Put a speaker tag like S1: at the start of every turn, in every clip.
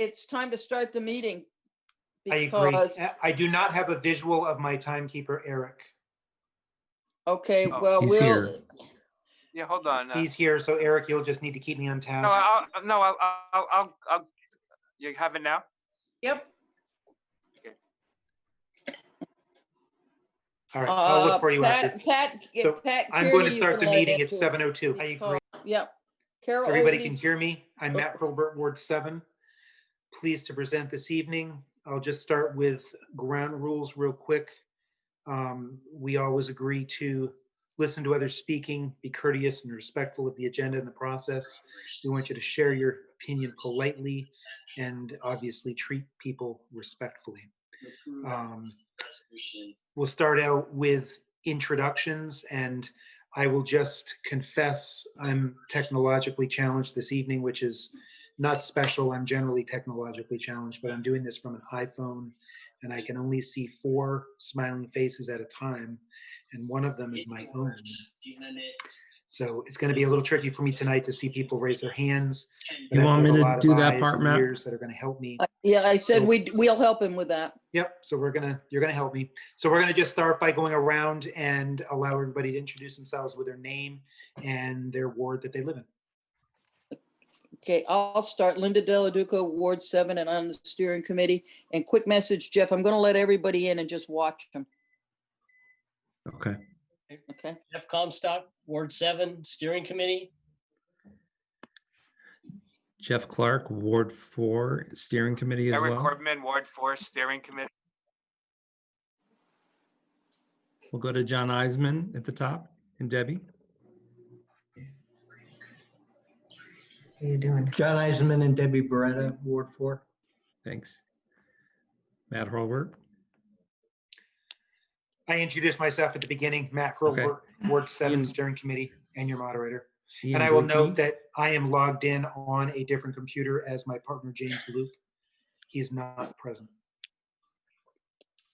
S1: it's time to start the meeting.
S2: I agree.
S1: Because,
S2: I do not have a visual of my timekeeper, Eric.
S1: okay,
S3: Oh,
S1: well,
S4: he's
S1: we'll,
S4: here.
S3: Yeah, hold on.
S2: He's here, so Eric, you'll just need to keep me on task.
S3: I'll, you have it now?
S1: yep.
S2: All right, I'll look for you after.
S1: Pat,
S2: So,
S1: Pat.
S2: I'm going to
S1: Kearney, you
S2: start
S1: can
S2: the
S1: let
S2: meeting at
S1: into.
S2: 7:02. I agree.
S1: Yep. Carol.
S2: Everybody
S1: over to
S2: can
S1: you.
S2: hear me. I'm Matt Probert, Ward 7. Pleased to present this evening. I'll just start with ground rules real quick. We always agree to listen to others speaking, be courteous and respectful of the agenda and the process. We want you to share your opinion politely and obviously treat people respectfully. We'll start out with introductions, and I will just confess I'm technologically challenged this evening, which is not special. I'm generally technologically challenged, but I'm doing this from an iPhone, and I can only see 4 smiling faces at a time, and one of them is my own. So it's going to be a little tricky for me tonight to see people raise their hands.
S4: You want me to do that
S2: Eyes
S4: part,
S2: and
S4: Matt?
S2: ears that are going to help me.
S1: Yeah, I said
S2: So-
S1: we'll help him with that.
S2: Yep. So you're gonna help me. So we're gonna just start by going around and allow everybody to introduce themselves with their name and their ward that they live in.
S1: Okay, I'll start. Linda Deladuca, Ward 7, and on the steering committee. And quick message, Jeff, I'm going to let everybody in and just watch them.
S4: Okay.
S1: Okay.
S5: Jeff Comstock, Ward 7, Steering Committee.
S4: Jeff Clark, Ward 4, Steering Committee as
S3: Eric
S4: well.
S3: Corbman, Ward 4, Steering Committee.
S4: We'll go to John Eisman at the top and Debbie.
S6: How you doing?
S7: John Eisenman and Debbie Beretta, Ward 4.
S4: Thanks. Matt Hurlbert.
S2: I introduced myself at the beginning, Matt
S4: Okay.
S2: Hurlbert, Ward 7
S4: Ian-
S2: Steering Committee, and your moderator.
S4: Ian
S2: And I will
S4: Bleakney.
S2: note that I am logged in on a different computer as my partner, James Luke. He's not present.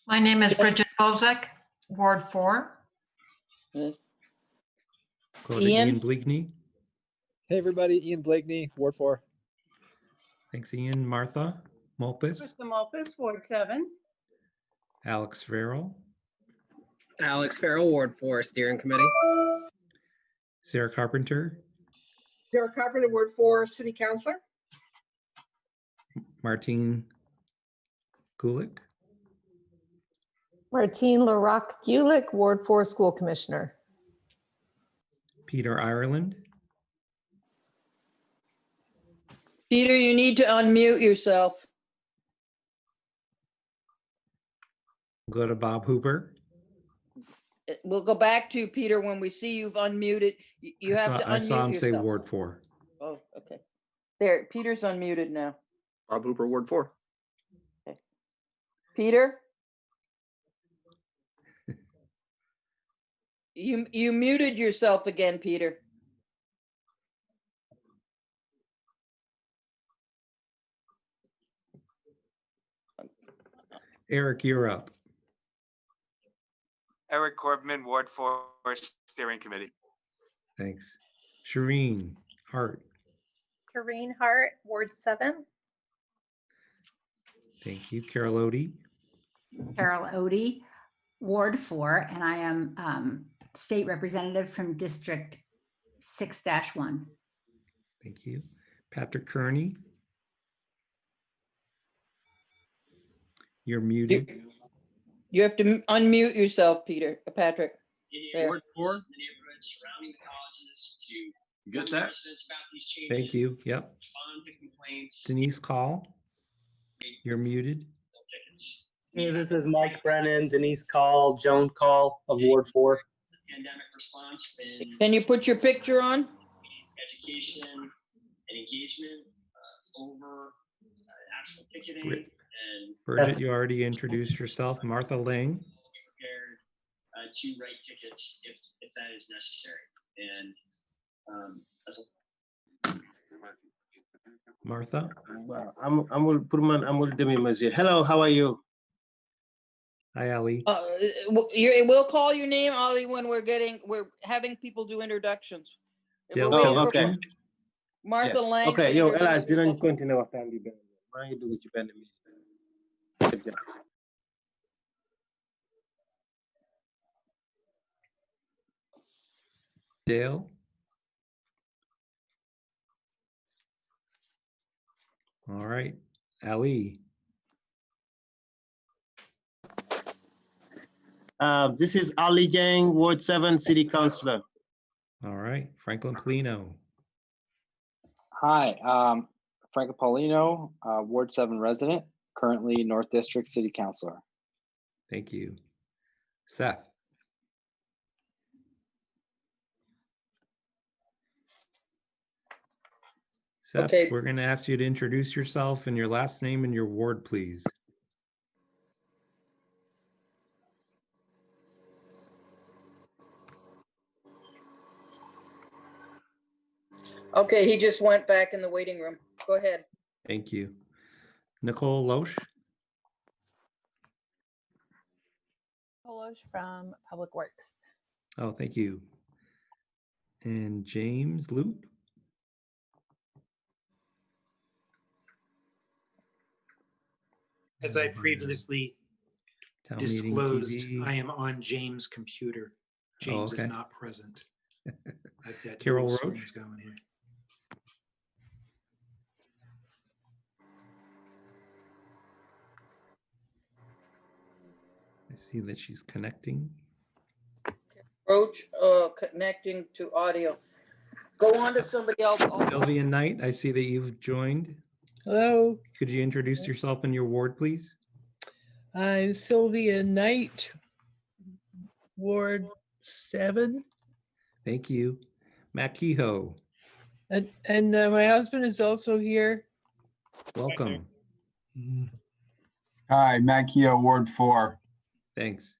S6: My name is Bridget Bozek, Ward 4.
S4: Go to
S1: Ian?
S4: Ian Bleakney.
S8: Hey, everybody. Ian Blakeney, Ward 4.
S4: Thanks, Ian. Martha Mulpus.
S9: Krista Mulpus, Ward 7.
S4: Alex Farrell.
S10: Alex Farrell, Ward 4, Steering Committee.
S4: Sarah Carpenter.
S11: Sarah Carpenter, Ward 4, City Councilor.
S4: Martine Gulick.
S12: Martine LaRock Gulick, Ward 4 School Commissioner.
S4: Peter Ireland.
S1: Peter, you need to unmute yourself.
S4: We'll go to Bob Hooper.
S1: We'll go back to Peter when we see you've unmuted. You have to
S4: I saw
S1: unmute
S4: him say
S1: yourself.
S4: Ward 4.
S1: Oh, okay. There, Peter's unmuted now.
S10: Bob Hooper, Ward 4.
S1: Peter? You muted yourself again, Peter.
S4: Eric, you're up.
S3: Eric Corbman, Ward 4, Steering Committee.
S4: Thanks. Shireen Hart.
S9: Corrine Hart, Ward 7.
S4: Thank you. Carol Odie.
S13: Carol Odie, Ward 4, and I am state representative from District 6-1.
S4: Thank you. Patrick Kearney. You're muted.
S1: You have to unmute yourself, Peter, Patrick. There.
S10: Ward 4, the neighborhoods surrounding the colleges to
S5: You get that?
S10: residents about these changes.
S4: Thank you. Yep.
S10: Respond to complaints.
S4: Denise Call. You're muted.
S14: Hey, this is Mike Brennan, Denise Call, Joan Call of Ward 4.
S10: The pandemic response been
S1: Can you put your picture on?
S10: education and engagement over actual ticketing
S4: Brit-
S10: and
S4: Bridget, you already introduced yourself. Martha Lang.
S10: prepared to write tickets if that is necessary. And
S4: Martha.
S7: Hello, how are you?
S4: Hi, Ali.
S1: We'll call your name, Ali, when we're having people do introductions. We're
S4: Del
S1: waiting for
S4: Pilkington.
S1: Martha
S7: Yes.
S1: Lang.
S7: Okay,
S1: to
S7: yo,
S1: introduce
S7: Ella,
S1: herself.
S7: continue. maa ngi dugg ci benn minute.
S4: Dale? All right, Ali.
S7: This is Ali Jang, Ward 7 City Councilor.
S4: All right, Franklin Polino.
S15: Hi, Franco Paulino, Ward 7 resident, currently North District City Councilor.
S4: Thank you. Seth. Seth,
S1: Okay.
S4: we're going to ask you to introduce yourself and your last name and your ward, please.
S1: Okay, he just went back in the waiting room. Go ahead.
S4: Thank you. Nicole Loesch.
S12: Polish from Public Works.
S4: Oh, thank you. And James Loop.
S2: As I previously
S4: Town Meeting
S2: disclosed,
S4: TV.
S2: I am on James' computer. James is
S4: okay.
S2: not present. I've got
S4: Carol
S2: dual
S4: Roach.
S2: screens going here.
S4: I see that she's connecting.
S1: Roach, connecting to audio. Go on to somebody else.
S4: Sylvia Knight, I see that you've joined.
S16: Hello,
S4: Could you introduce yourself and your ward, please?
S16: I'm Sylvia Knight, Ward 7.
S4: Thank you. Matt Kehoe,
S16: And my husband is also here.
S4: welcome.
S17: Hi, Matt Kehoe, Ward 4.
S4: Thanks.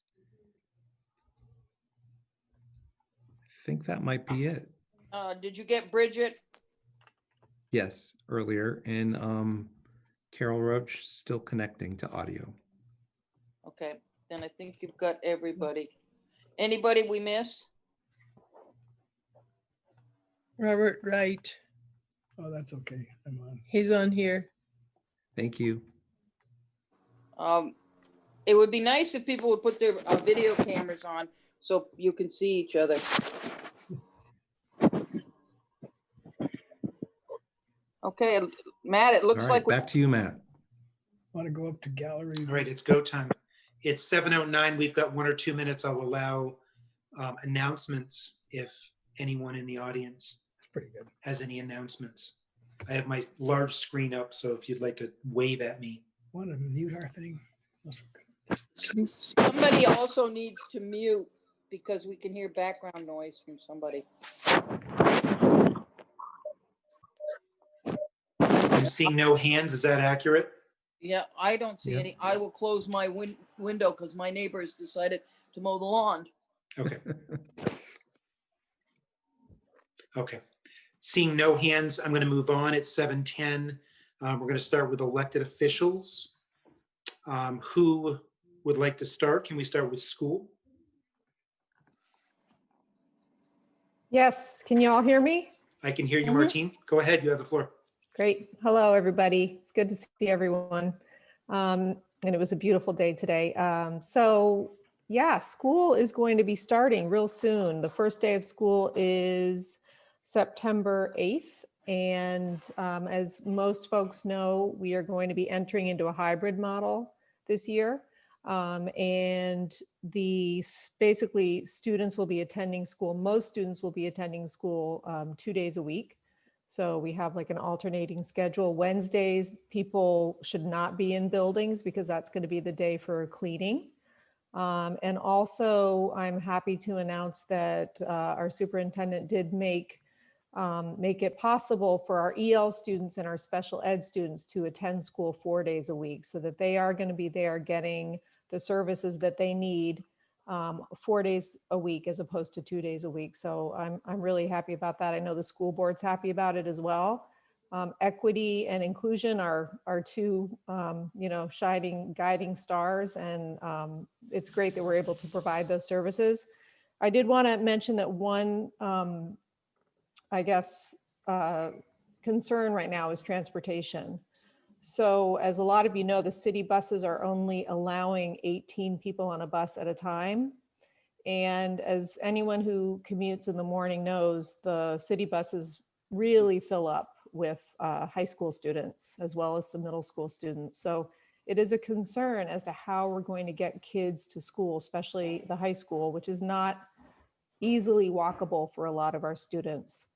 S4: I think that might be it.
S1: Did you get Bridget?
S4: Yes, earlier. And Carol Roach still connecting to audio.
S1: Okay, then I think you've got everybody. Anybody we miss?
S16: Robert Wright.
S8: Oh, that's okay. I'm on.
S16: He's on here.
S4: Thank you.
S1: It would be nice if people would put their video cameras on so you can see each other. Okay, Matt, it looks
S4: All right,
S1: like.
S4: back to you, Matt.
S8: Want to go up to gallery?
S2: All right, it's go time. It's 7:09. We've got 1 or 2 minutes. I'll allow announcements if anyone in the audience
S8: Pretty good.
S2: has any announcements. I have my large screen up, so if you'd like to wave at me.
S8: Want to mute our thing? That's good.
S1: Somebody also needs to mute because we can hear background noise from somebody.
S2: I'm seeing no hands. Is that accurate?
S1: Yeah, I don't see any. I will close my window because my neighbor has decided to mow the lawn.
S2: Okay. Okay. Seeing no hands, I'm going to move on. It's 7:10. We're going to start with elected officials. Who would like to start? Can we start with school?
S12: Yes, can you all hear me?
S2: I can hear you, Martine. Go ahead. You have the floor.
S12: Great. Hello, everybody. It's good to see everyone. And it was a beautiful day today. So yeah, school is going to be starting real soon. The first day of school is September 8th. And as most folks know, we are going to be entering into a hybrid model this year. And basically students will be attending school. Most students will be attending school 2 days a week. So we have like an alternating schedule. Wednesdays, people should not be in buildings because that's going to be the day for cleaning. And also I'm happy to announce that our superintendent did make it possible for our EL students and our special ed students to attend school 4 days a week so that they are going to be there getting the services that they need 4 days a week as opposed to 2 days a week. So I'm really happy about that. I know the school board's happy about it as well. Equity and inclusion are two, shining guiding stars, and it's great that we're able to provide those services. I did want to mention that one, concern right now is transportation. So as a lot of you know, the city buses are only allowing 18 people on a bus at a time. And as anyone who commutes in the morning knows, the city buses really fill up with high school students as well as some middle school students. So it is a concern as to how we're going to get kids to school, especially the high school, which is not easily walkable for a lot of our students.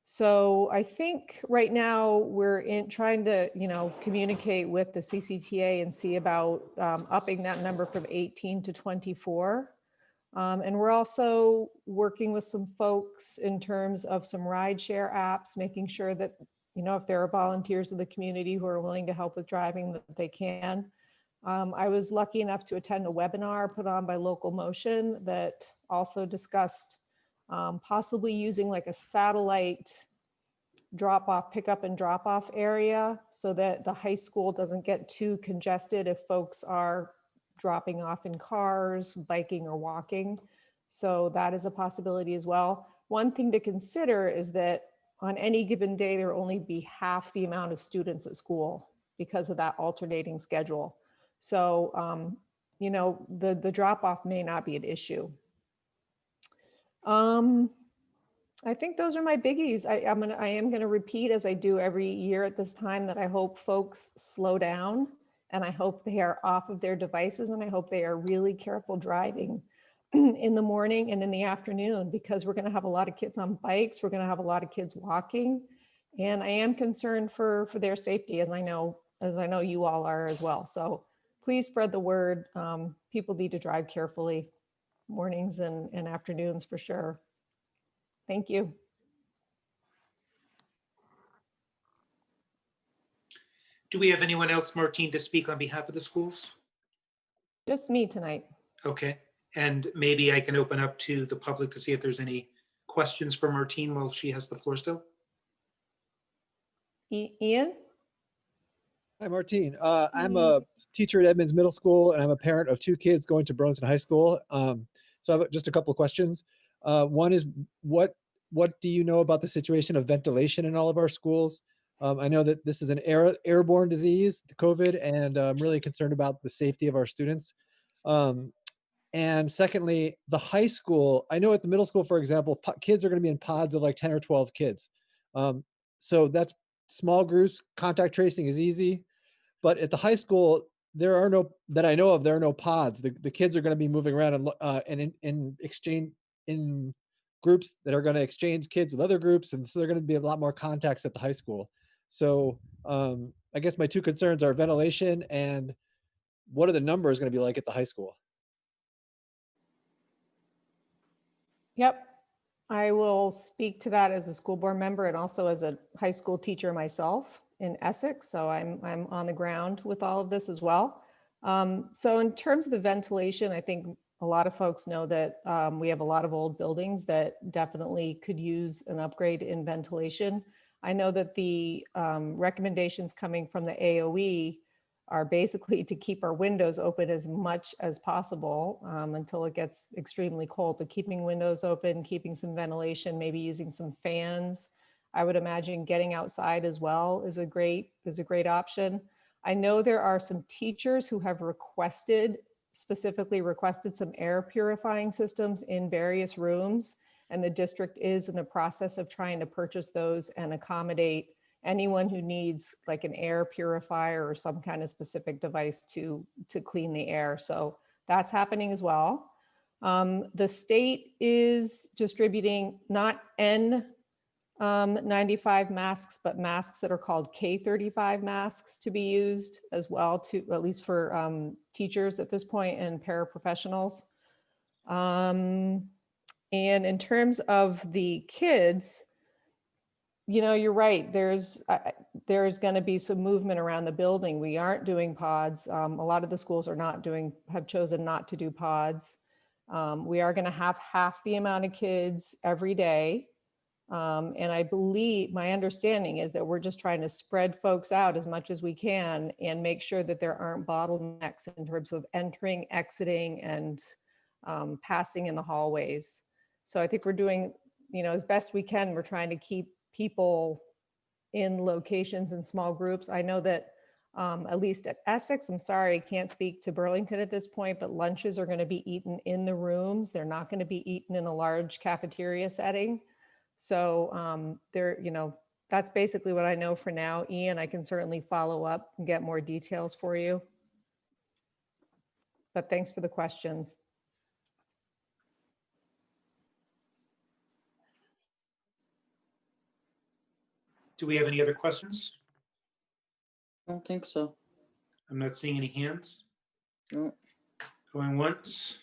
S12: So I think right now we're trying to, communicate with the CCTA and see about upping that number from 18 to 24. And we're also working with some folks in terms of some rideshare apps, making sure that, if there are volunteers in the community who are willing to help with driving, that they can. I was lucky enough to attend a webinar put on by Local Motion that also discussed possibly using like a satellite drop-off, pickup and drop-off area so that the high school doesn't get too congested if folks are dropping off in cars, biking or walking. So that is a possibility as well. One thing to consider is that on any given day, there will only be half the amount of students at school because of that alternating schedule. So, the drop-off may not be an issue. I think those are my biggies. I am gonna repeat, as I do every year at this time, that I hope folks slow down and I hope they are off of their devices and I hope they are really careful driving in the morning and in the afternoon, because we're gonna have a lot of kids on bikes, we're gonna have a lot of kids walking, and I am concerned for their safety, as I know you all are as well. So please spread the word. People need to drive carefully, mornings and afternoons for sure. Thank you.
S2: Do we have anyone else, Martine, to speak on behalf of the schools?
S12: Just me tonight.
S2: Okay, and maybe I can open up to the public to see if there's any questions for Martine while she has the floor still.
S12: Ian?
S18: Hi, Martine. I'm a teacher at Edmonds Middle School, and I'm a parent of 2 kids going to Burlington High School. So I have just a couple of questions. One is, what do you know about the situation of ventilation in all of our schools? I know that this is an airborne disease, COVID, and I'm really concerned about the safety of our students. And secondly, the high school, I know at the middle school, for example, kids are going to be in pods of like 10 or 12 kids. So that's small groups, contact tracing is easy. But at the high school, there are no, that I know of, there are no pods. The kids are going to be moving around and in exchange in groups that are going to exchange kids with other groups. And so there are going to be a lot more contacts at the high school. So I guess my 2 concerns are ventilation and what are the numbers going to be like at the high school?
S12: Yep. I will speak to that as a school board member and also as a high school teacher myself in Essex. So I'm on the ground with all of this as well. So in terms of the ventilation, I think a lot of folks know that we have a lot of old buildings that definitely could use an upgrade in ventilation. I know that the recommendations coming from the AOE are basically to keep our windows open as much as possible until it gets extremely cold, but keeping windows open, keeping some ventilation, maybe using some fans. I would imagine getting outside as well is a great option. I know there are some teachers who have specifically requested some air purifying systems in various rooms, and the district is in the process of trying to purchase those and accommodate anyone who needs like an air purifier or some kind of specific device to clean the air. So that's happening as well. The state is distributing not N95 masks, but masks that are called K35 masks to be used as well, to at least for teachers at this point and paraprofessionals. And in terms of the kids, you're right. There's going to be some movement around the building. We aren't doing pods. A lot of the schools have chosen not to do pods. We are going to have half the amount of kids every day. And I believe, my understanding is that we're just trying to spread folks out as much as we can and make sure that there aren't bottlenecks in terms of entering, exiting, and passing in the hallways. So I think we're doing, as best we can. We're trying to keep people in locations in small groups. I know that at least at Essex. I'm sorry, I can't speak to Burlington at this point, but lunches are going to be eaten in the rooms. They're not going to be eaten in a large cafeteria setting. So that's basically what I know for now. Ian, I can certainly follow up and get more details for you. But thanks for the questions.
S2: Do we have any other questions?
S1: I don't think so.
S2: I'm not seeing any hands.
S1: No.
S2: Going once.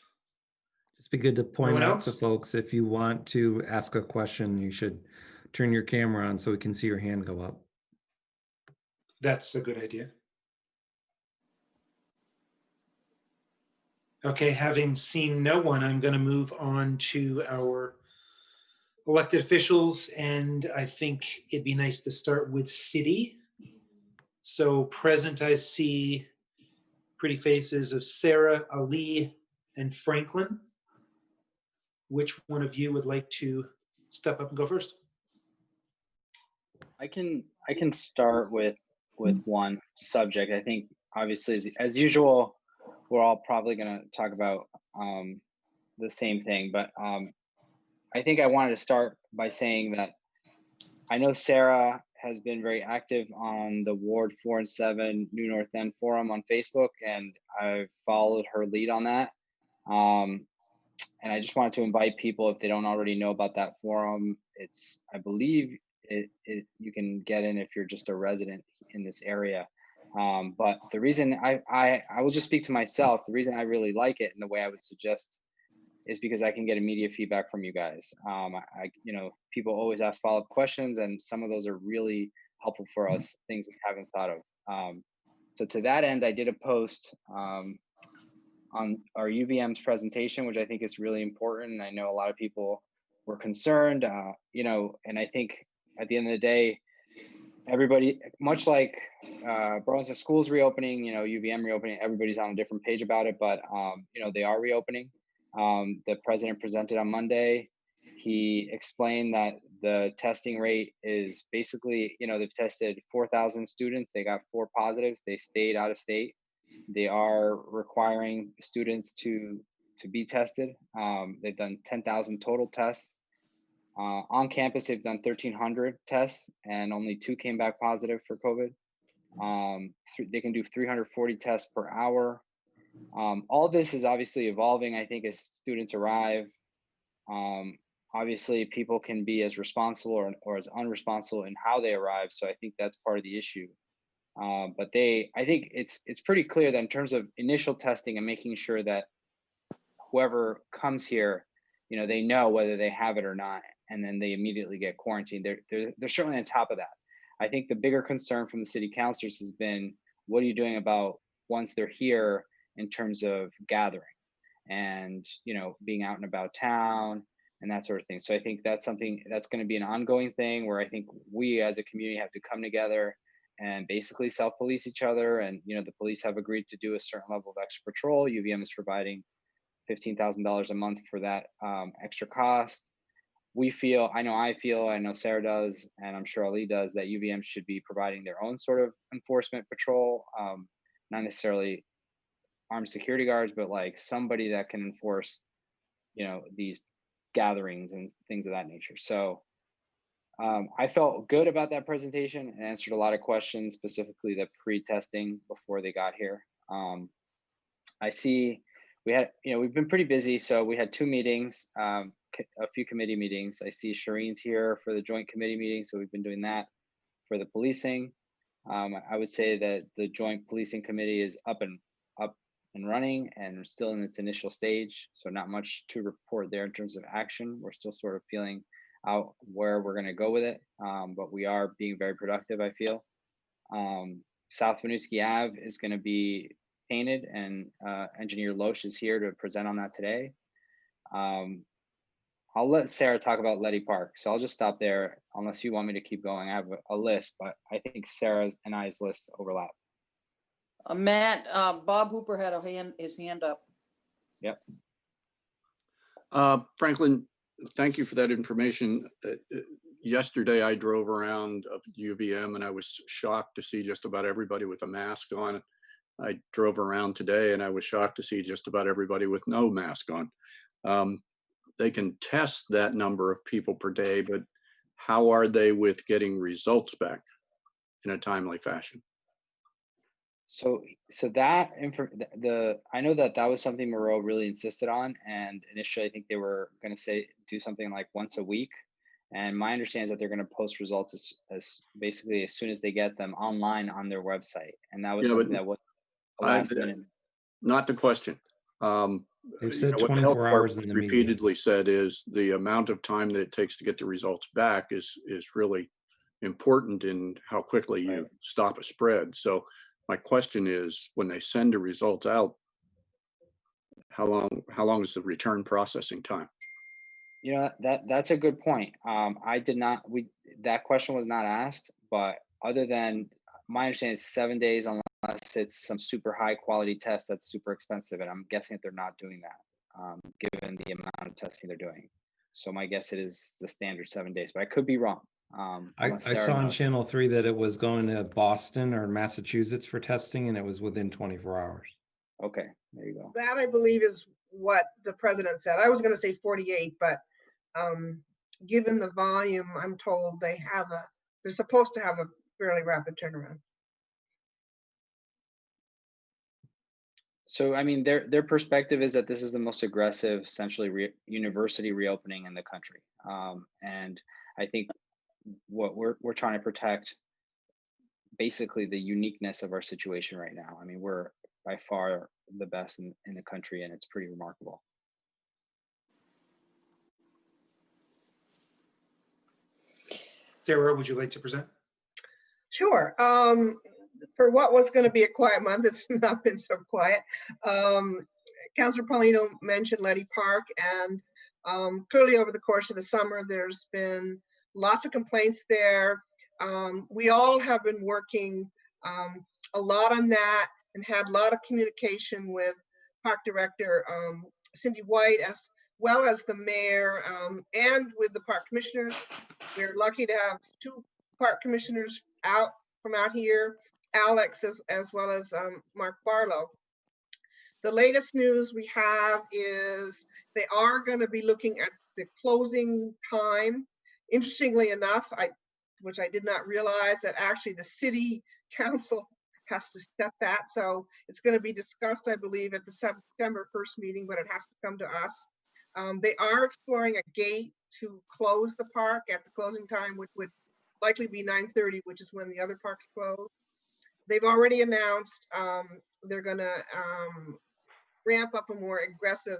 S4: Just be good to point
S2: one
S4: out to
S2: else?
S4: folks, if you want to ask a question, you should turn your camera on so we can see your hand go up.
S2: That's a good idea. Okay, having seen no one, I'm going to move on to our elected officials, and I think it'd be nice to start with city. So present, I see pretty faces of Sarah, Ali, and Franklin. Which one of you would like to step up and go first?
S15: I can start with one subject. I think obviously as usual, we're all probably going to talk about the same thing, but I think I wanted to start by saying that I know Sarah has been very active on the Ward 4 and 7 New North End forum on Facebook, and I've followed her lead on that. And I just wanted to invite people, if they don't already know about that forum, I believe you can get in if you're just a resident in this area. But the reason I will just speak to myself, the reason I really like it and the way I would suggest is because I can get immediate feedback from you guys. People always ask follow-up questions, and some of those are really helpful for us, things we haven't thought of. So to that end, I did a post on our UVM's presentation, which I think is really important. And I know a lot of people were concerned, and I think at the end of the day, everybody, much like Burlington schools reopening, UVM reopening, everybody's on a different page about it, but they are reopening. The president presented on Monday. He explained that the testing rate is basically, they've tested 4,000 students. They got 4 positives. They stayed out of state. They are requiring students to be tested. They've done 10,000 total tests. On campus, they've done 1,300 tests, and only 2 came back positive for COVID. They can do 340 tests per hour. All this is obviously evolving, I think, as students arrive. Obviously, people can be as responsible or as unresponsible in how they arrive, so I think that's part of the issue. But I think it's pretty clear that in terms of initial testing and making sure that whoever comes here, they know whether they have it or not, and then they immediately get quarantined. They're certainly on top of that. I think the bigger concern from the city councilors has been, what are you doing about once they're here in terms of gathering and being out and about town and that sort of thing. So I think that's something that's going to be an ongoing thing where I think we as a community have to come together and basically self-police each other. And the police have agreed to do a certain level of extra patrol. UVM is providing $15,000 a month for that extra cost. I know Sarah does, and I'm sure Ali does, that UVM should be providing their own sort of enforcement patrol, not necessarily armed security guards, but like somebody that can enforce, these gatherings and things of that nature. So I felt good about that presentation and answered a lot of questions, specifically the pre-testing before they got here. I see we've been pretty busy. So we had 2 meetings, a few committee meetings. I see Shireen's here for the joint committee meeting. So we've been doing that for the policing. I would say that the joint policing committee is up and running and still in its initial stage. So not much to report there in terms of action. We're still sort of feeling out where we're going to go with it. But we are being very productive, I feel. South Winooski Ave is going to be painted, and engineer Loesch is here to present on that today. I'll let Sarah talk about Letty Park. So I'll just stop there unless you want me to keep going. I have a list, but I think Sarah's and I's lists overlap.
S1: Matt, Bob Hooper had his hand up.
S19: Franklin, thank you for that information. Yesterday, I drove around UVM and I was shocked to see just about everybody with a mask on. I drove around today and I was shocked to see just about everybody with no mask on. They can test that number of people per day, but how are they with getting results back in a timely fashion?
S15: So that I know that was something Moreau really insisted on, and initially I think they were going to do something like once a week. And my understanding is that they're going to post results as basically as soon as they get them online on their website, and that was something that was last minute.
S19: Not the question.
S4: They've said
S19: what
S4: 24
S19: Health
S4: hours in the media.
S19: repeatedly said is the amount of time that it takes to get the results back is really important in how quickly you stop a spread. So my question is, when they send the results out, how long is the return processing time?
S15: You know, that's a good point. That question was not asked, but other than my understanding is 7 days unless it's some super high quality test that's super expensive. And I'm guessing that they're not doing that, given the amount of testing they're doing. So my guess it is the standard 7 days, but I could be wrong.
S4: I saw on Channel 3 that it was going to Boston or Massachusetts for testing, and it was within 24 hours.
S15: Okay, there you go.
S11: That, I believe, is what the president said. I was going to say 48, but given the volume, I'm told they're supposed to have a fairly rapid turnaround.
S15: So, I mean, their perspective is that this is the most aggressive, essentially, university reopening in the country. And I think what we're trying to protect, basically, the uniqueness of our situation right now. I mean, we're by far the best in the country, and it's pretty remarkable.
S2: Sarah, would you like to present?
S11: Sure. For what was going to be a quiet month, it's not been so quiet. Councillor Paulino mentioned Letty Park, and clearly over the course of the summer, there's been lots of complaints there. We all have been working a lot on that and had a lot of communication with Park Director Cindy White, as well as the mayor, and with the park commissioners. We're lucky to have two park commissioners out here, Alex as well as Mark Barlow. The latest news we have is they are going to be looking at the closing time. Interestingly enough, which I did not realize, that actually the city council has to set that. So it's going to be discussed, I believe, at the September 1st meeting, but it has to come to us. They are exploring a gate to close the park at the closing time, which would likely be 9:30, which is when the other parks close. They've already announced they're going to ramp up a more aggressive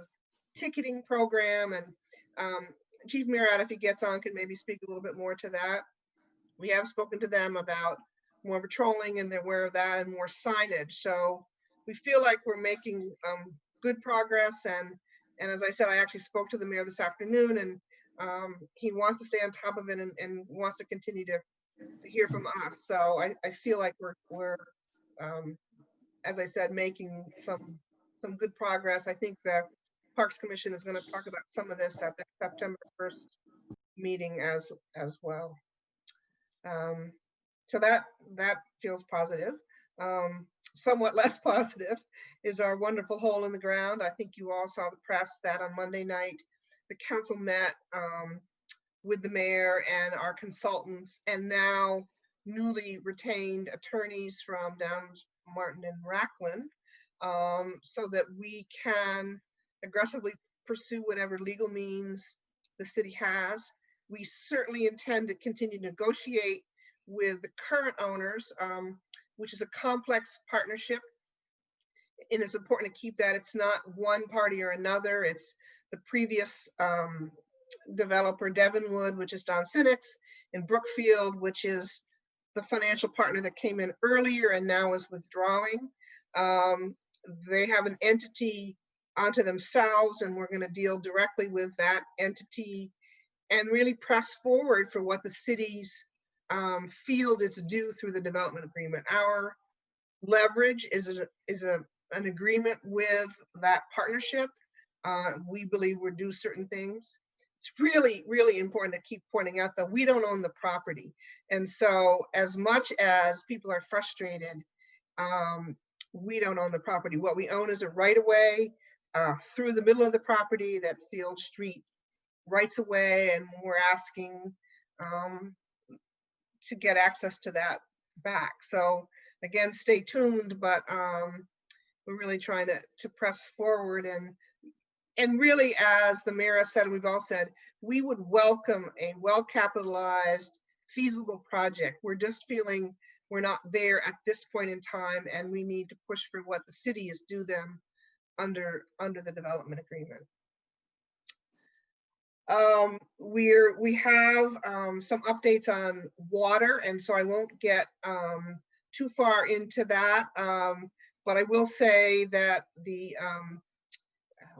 S11: ticketing program, and Chief Murad, if he gets on, can maybe speak a little bit more to that. We have spoken to them about more patrolling, and they're aware of that, and more signage. So we feel like we're making good progress, and as I said, I actually spoke to the mayor this afternoon, and he wants to stay on top of it and wants to continue to hear from us. So I feel like we're as I said, making some good progress. I think the Parks Commission is going to talk about some of this at the September 1st meeting as well. So that feels positive. Somewhat less positive is our wonderful hole in the ground. I think you all saw the press that on Monday night, the council met with the mayor and our consultants, and now newly retained attorneys from down Martin and Racklin, so that we can aggressively pursue whatever legal means the city has. We certainly intend to continue to negotiate with the current owners, which is a complex partnership. And it's important to keep that. It's not one party or another. It's the previous developer, Devonwood, which is Don Sinix, and Brookfield, which is the financial partner that came in earlier and now is withdrawing. They have an entity onto themselves, and we're going to deal directly with that entity and really press forward for what the city's feels it's due through the development agreement. Our leverage is an agreement with that partnership. We believe we're due certain things. it's really, really important to keep pointing out that we don't own the property. And so as much as people are frustrated, we don't own the property. What we own is a right of way through the middle of the property. That's the old street rights of way, and we're asking to get access to that back. So again, stay tuned, but we're really trying to press forward, and really, as the mayor has said, we've all said, we would welcome a well-capitalized, feasible project. We're just feeling we're not there at this point in time, and we need to push for what the city is due them under the development agreement. We have some updates on water, and so I won't get too far into that, but I will say that the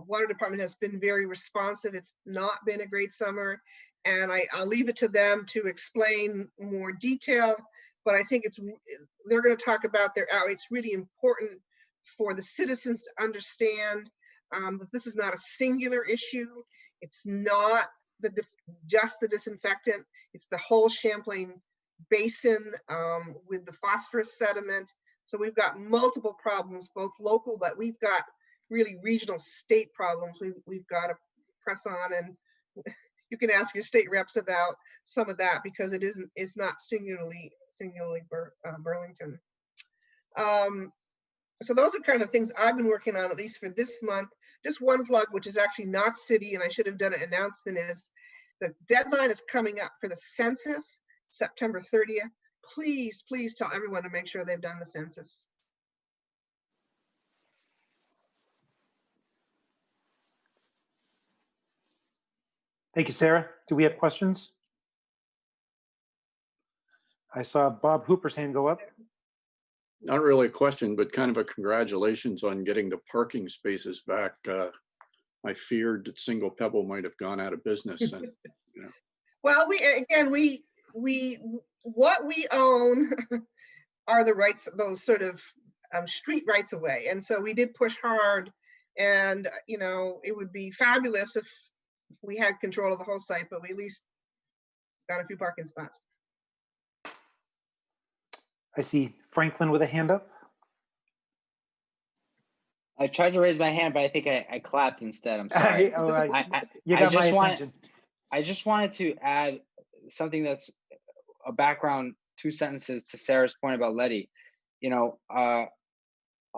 S11: water department has been very responsive. It's not been a great summer, and I'll leave it to them to explain more detail, but I think they're going to talk about their outreach. It's really important for the citizens to understand that this is not a singular issue. It's not just the disinfectant. It's the whole Champlain Basin with the phosphorus sediment. So we've got multiple problems, both local, but we've got really regional state problems we've got to press on, and you can ask your state reps about some of that because it's not singularly Burlington. So those are kind of things I've been working on, at least for this month. Just one plug, which is actually not city, and I should have done an announcement, is the deadline is coming up for the census, September 30th. Please, please tell everyone to make sure they've done the census.
S2: Thank you, Sarah. Do we have questions? I saw Bob Hooper's hand go up.
S19: Not really a question, but kind of a congratulations on getting the parking spaces back. I feared that Single Pebble might have gone out of business. And, you know.
S11: Well, what we own are the rights, those sort of street rights of way. And so we did push hard, and you know, it would be fabulous if we had control of the whole site, but we at least got a few parking spots.
S2: I see Franklin with a hand up.
S15: I tried to raise my hand, but I think I clapped instead. I'm sorry.
S2: You got my attention.
S15: I just wanted to add something that's a background, 2 sentences to Sarah's point about Letty. You know, a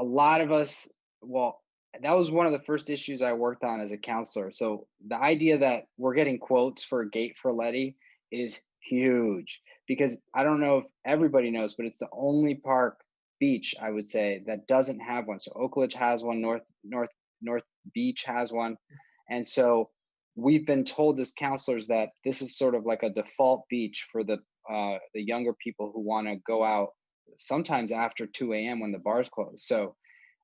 S15: lot of us, well, that was one of the first issues I worked on as a counselor. So the idea that we're getting quotes for a gate for Letty is huge, because I don't know if everybody knows, but it's the only park beach, I would say, that doesn't have one. So Oakledge has one, North Beach has one. And so we've been told as counselors that this is sort of like a default beach for the younger people who want to go out sometimes after 2 a.m. when the bars close. So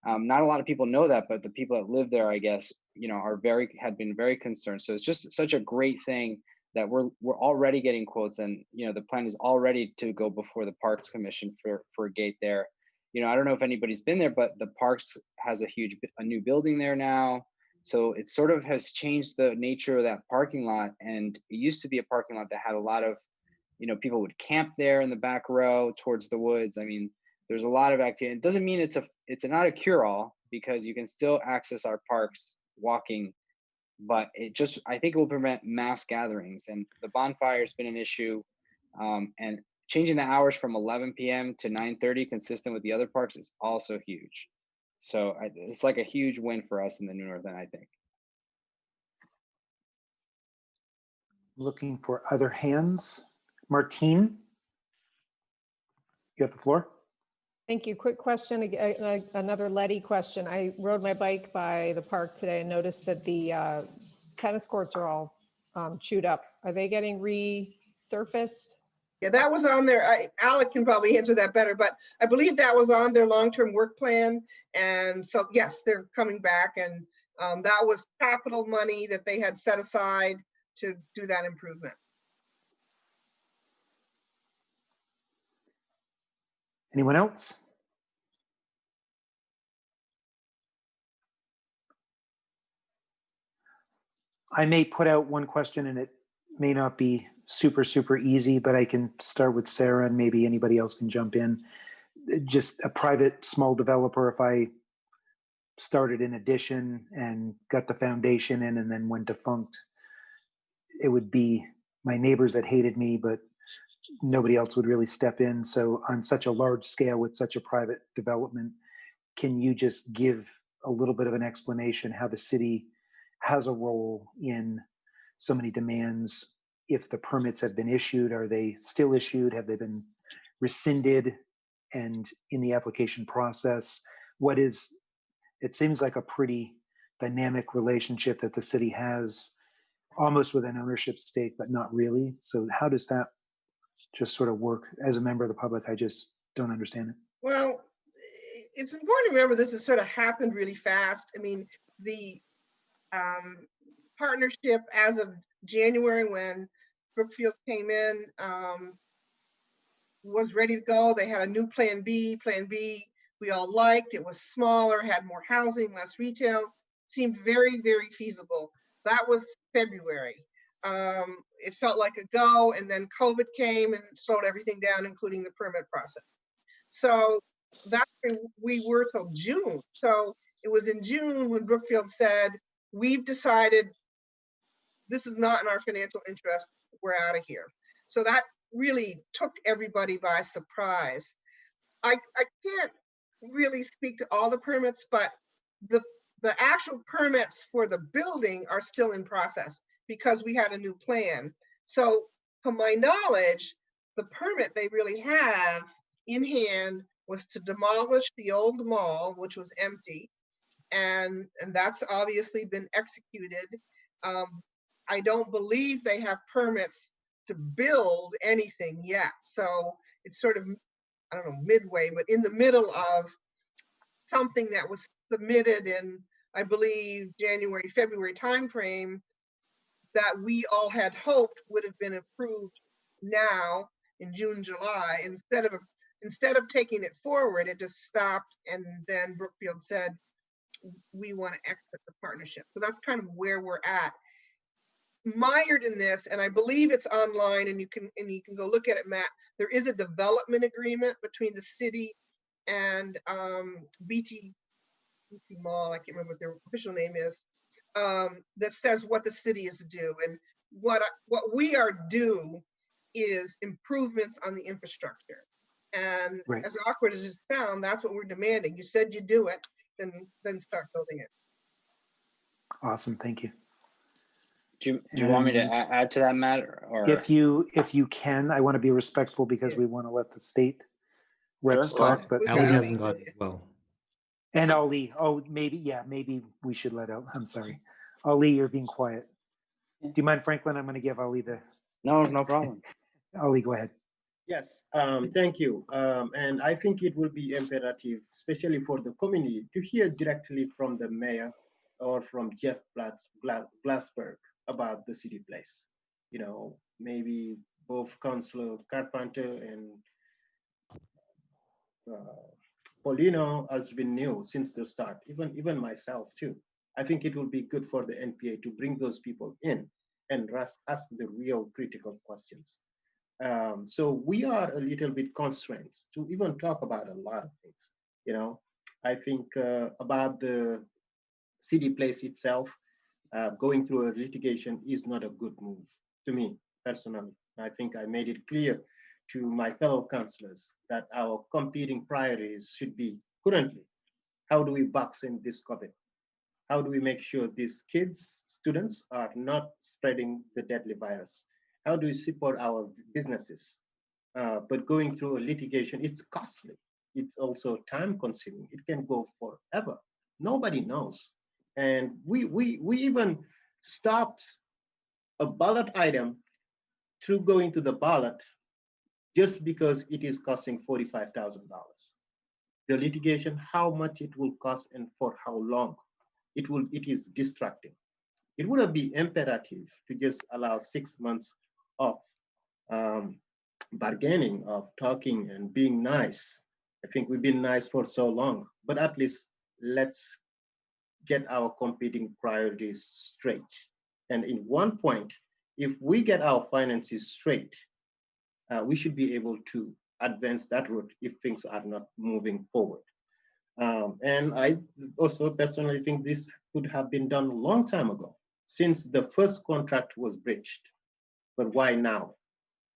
S15: not a lot of people know that, but the people that live there, I guess, you know, had been very concerned. So it's just such a great thing that we're already getting quotes, and you know, the plan is already to go before the Parks Commission for a gate there. You know, I don't know if anybody's been there, but the Parks has a new building there now. So it sort of has changed the nature of that parking lot. And it used to be a parking lot that had a lot of, you know, people would camp there in the back row towards the woods. I mean, there's a lot of activity. It doesn't mean it's not a cure-all, because you can still access our parks walking, but I think it will prevent mass gatherings. And the bonfire has been an issue, and changing the hours from 11 p.m. to 9:30, consistent with the other parks, is also huge. So it's like a huge win for us in the New North End, I think.
S2: Looking for other hands. Martine, you have the floor.
S12: Thank you. Quick question, another Letty question. I rode my bike by the park today and noticed that the tennis courts are all chewed up. Are they getting resurfaced?
S11: Yeah, that was on there. Alec can probably answer that better, but I believe that was on their long-term work plan. And so, yes, they're coming back, and that was capital money that they had set aside to do that improvement.
S2: Anyone else? I may put out one question and it may not be super, super easy, but I can start with Sarah and maybe anybody else can jump in. Just a private small developer, if I started an addition and got the foundation in and then went defunct, it would be my neighbors that hated me, but nobody else would really step in. So on such a large scale with such a private development, can you just give a little bit of an explanation how the city has a role in so many demands? If the permits have been issued, are they still issued? Have they been rescinded? And in the application process, what is, it seems like a pretty dynamic relationship that the city has, almost with an ownership stake, but not really. So how does that just sort of work? As a member of the public, I just don't understand it.
S11: Well, it's important to remember this has sort of happened really fast. I mean, the partnership as of January, when Brookfield came in, was ready to go. They had a new plan B. Plan B we all liked. It was smaller, had more housing, less retail, seemed very, very feasible. That was February. It felt like a go, and then COVID came and slowed everything down, including the permit process. So that's where we were till June. So it was in June when Brookfield said, we've decided this is not in our financial interest, we're out of here. So that really took everybody by surprise. I can't really speak to all the permits, but the actual permits for the building are still in process because we had a new plan. So to my knowledge, the permit they really have in hand was to demolish the old mall, which was empty. And that's obviously been executed. I don't believe they have permits to build anything yet. So it's sort of, I don't know, midway, but in the middle of something that was submitted in, I believe, January, February timeframe that we all had hoped would have been approved now in June, July. Instead of taking it forward, it just stopped. And then Brookfield said, we want to exit the partnership. So that's kind of where we're at. Mired in this, and I believe it's online, and you can go look at it, Matt. There is a development agreement between the city and BT Mall. I can't remember what their official name is. That says what the city is due, and what we are due is improvements on the infrastructure. And
S2: right.
S11: As awkward as it sounds, that's what we're demanding. You said you do it, then start building it.
S2: Awesome, thank you.
S15: Do you want me to add to that, Matt? Or
S2: if you can, I want to be respectful because we want to let the state reps talk. But
S4: Ali hasn't gone well.
S2: And Ali, maybe we should let out. I'm sorry, Ali, you're being quiet. Do you mind, Franklin? I'm going to give Ali the.
S15: No problem.
S2: Ali, go ahead.
S7: Yes, thank you. And I think it will be imperative, especially for the community, to hear directly from the mayor or from Jeff Glassberg about the city place. You know, maybe both Councilor Carpenter and Paulino has been new since the start, even myself too. I think it will be good for the NPA to bring those people in and ask the real critical questions. So we are a little bit constrained to even talk about a lot of things. You know, I think about the city place itself, going through a litigation is not a good move to me personally. I think I made it clear to my fellow councillors that our competing priorities should be currently, how do we box in this COVID? How do we make sure these kids, students are not spreading the deadly virus? How do we support our businesses? But going through a litigation, it's costly. It's also time consuming. It can go forever. Nobody knows. And we even stopped a ballot item through going to the ballot just because it is costing $45,000. The litigation, how much it will cost and for how long, it is distracting. It would be imperative to just allow 6 months of bargaining, of talking and being nice. I think we've been nice for so long, but at least let's get our competing priorities straight. And in one point, if we get our finances straight, we should be able to advance that route if things are not moving forward. And I also personally think this could have been done a long time ago, since the first contract was breached. But why now?